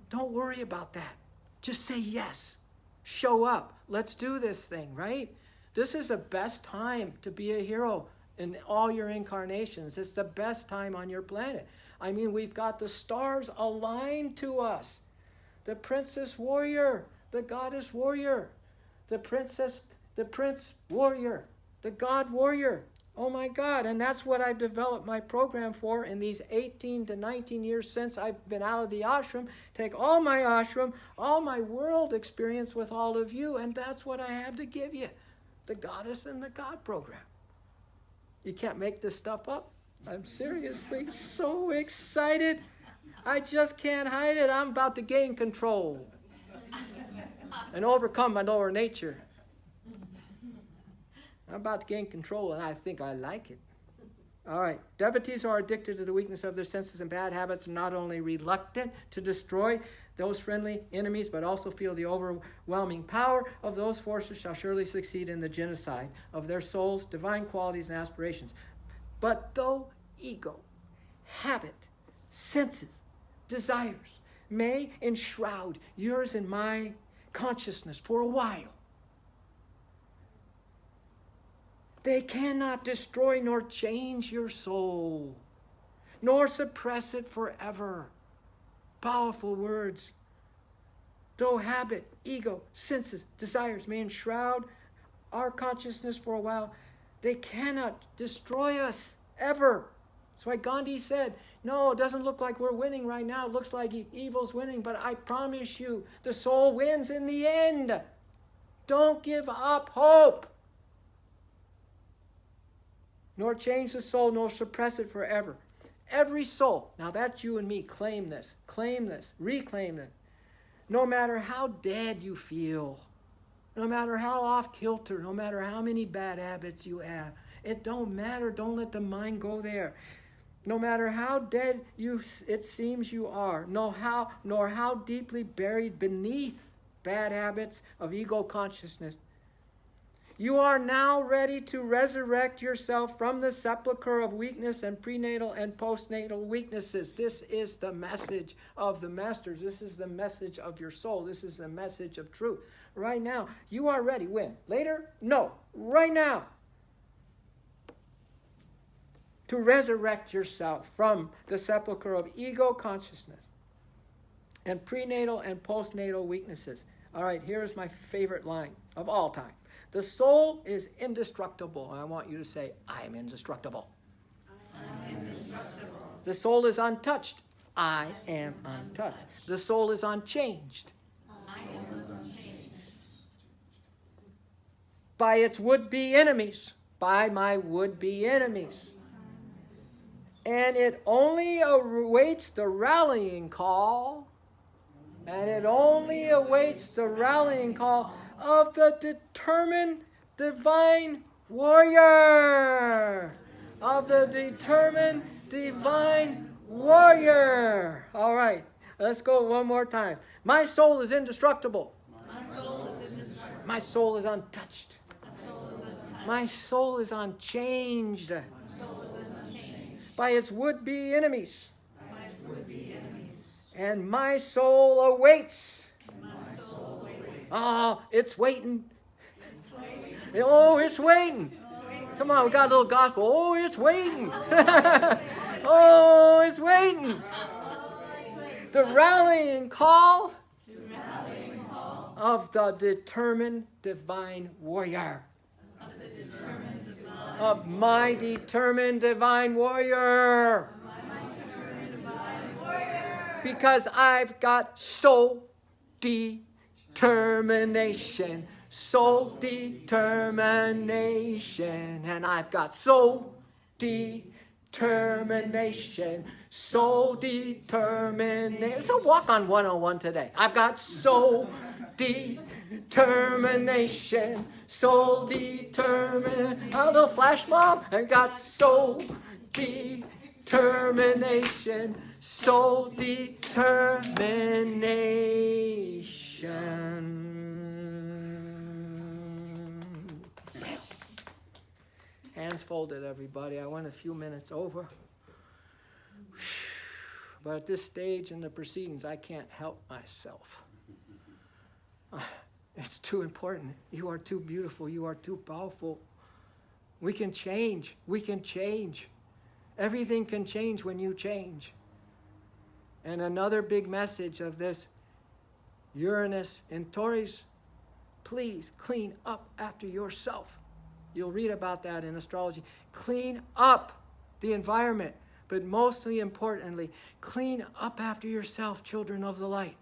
A: Don't worry about that. Just say yes. Show up. Let's do this thing, right? This is the best time to be a hero in all your incarnations. It's the best time on your planet. I mean, we've got the stars aligned to us. The princess warrior, the goddess warrior, the prince warrior, the God warrior. Oh my God. And that's what I've developed my program for in these 18 to 19 years since I've been out of the ashram. Take all my ashram, all my world experience with all of you, and that's what I have to give you. The goddess and the God program. You can't make this stuff up. I'm seriously so excited. I just can't hide it. I'm about to gain control and overcome my lower nature. I'm about to gain control, and I think I like it. All right. Devotees who are addicted to the weakness of their senses and bad habits are not only reluctant to destroy those friendly enemies, but also feel the overwhelming power of those forces shall surely succeed in the genocide of their souls, divine qualities, and aspirations. But though ego, habit, senses, desires may enshroud yours and my consciousness for a while, they cannot destroy nor change your soul, nor suppress it forever. Powerful words. Though habit, ego, senses, desires may enshroud our consciousness for a while, they cannot destroy us ever. That's why Gandhi said, no, it doesn't look like we're winning right now. It looks like evil's winning, but I promise you, the soul wins in the end. Don't give up hope. nor change the soul, nor suppress it forever. Every soul, now that's you and me, claim this, reclaim it. No matter how dead you feel, no matter how off kilter, no matter how many bad habits you have, it don't matter. Don't let the mind go there. No matter how dead it seems you are, nor how deeply buried beneath bad habits of ego consciousness, you are now ready to resurrect yourself from the sepulcher of weakness and prenatal and postnatal weaknesses. This is the message of the masters. This is the message of your soul. This is the message of truth. Right now, you are ready. When? Later? No. Right now. To resurrect yourself from the sepulcher of ego consciousness and prenatal and postnatal weaknesses. All right, here's my favorite line of all time. The soul is indestructible. I want you to say, I am indestructible. I am indestructible. The soul is untouched. I am untouched. The soul is unchanged. I am unchanged. By its would-be enemies. By my would-be enemies. And it only awaits the rallying call. And it only awaits the rallying call of the determined divine warrior. Of the determined divine warrior. All right, let's go one more time. My soul is indestructible. My soul is untouched. My soul is unchanged. By its would-be enemies. And my soul awaits. Oh, it's waiting. Oh, it's waiting. Come on, we got a little gospel. Oh, it's waiting. Oh, it's waiting. The rallying call of the determined divine warrior. Of my determined divine warrior. Because I've got soul determination. Soul determination. And I've got soul determination. Soul determination. So walk on 101 today. I've got soul determination. Soul determination. A little flash mob. I got soul determination. Soul determination. Hands folded, everybody. I went a few minutes over. But at this stage in the proceedings, I can't help myself. It's too important. You are too beautiful. You are too powerful. We can change. We can change. Everything can change when you change. And another big message of this Uranus in Taurus, please clean up after yourself. You'll read about that in astrology. Clean up the environment, but mostly importantly, clean up after yourself, children of the light.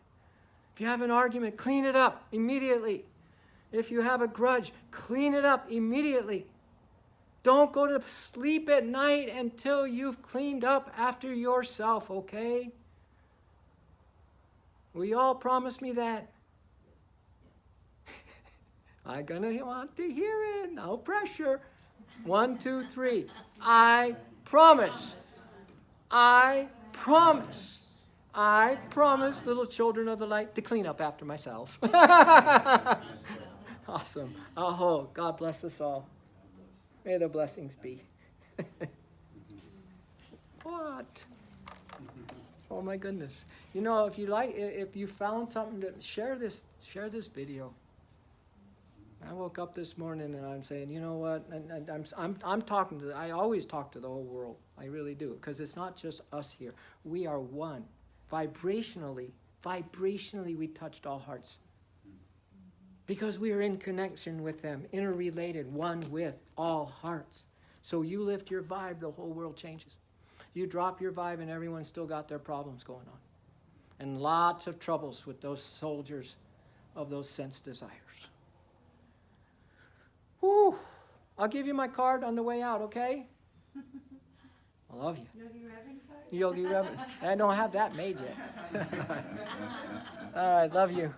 A: If you have an argument, clean it up immediately. If you have a grudge, clean it up immediately. Don't go to sleep at night until you've cleaned up after yourself, okay? Will you all promise me that? I'm going to want to hear it. No pressure. 1, 2, 3. I promise. I promise. I promise, little children of the light, to clean up after myself. Awesome. Oh, God bless us all. May the blessings be. What? Oh my goodness. You know, if you found something to share this video. I woke up this morning and I'm saying, you know what? And I'm talking to. I always talk to the whole world. I really do, because it's not just us here. We are one. Vibrationally, we touched all hearts. Because we are in connection with them, interrelated, one with all hearts. So you lift your vibe, the whole world changes. You drop your vibe and everyone's still got their problems going on. And lots of troubles with those soldiers of those sense desires. Whew. I'll give you my card on the way out, okay? I love you.
B: Yogi Reverend card?
A: Yogi Reverend. I don't have that made yet. All right, love you.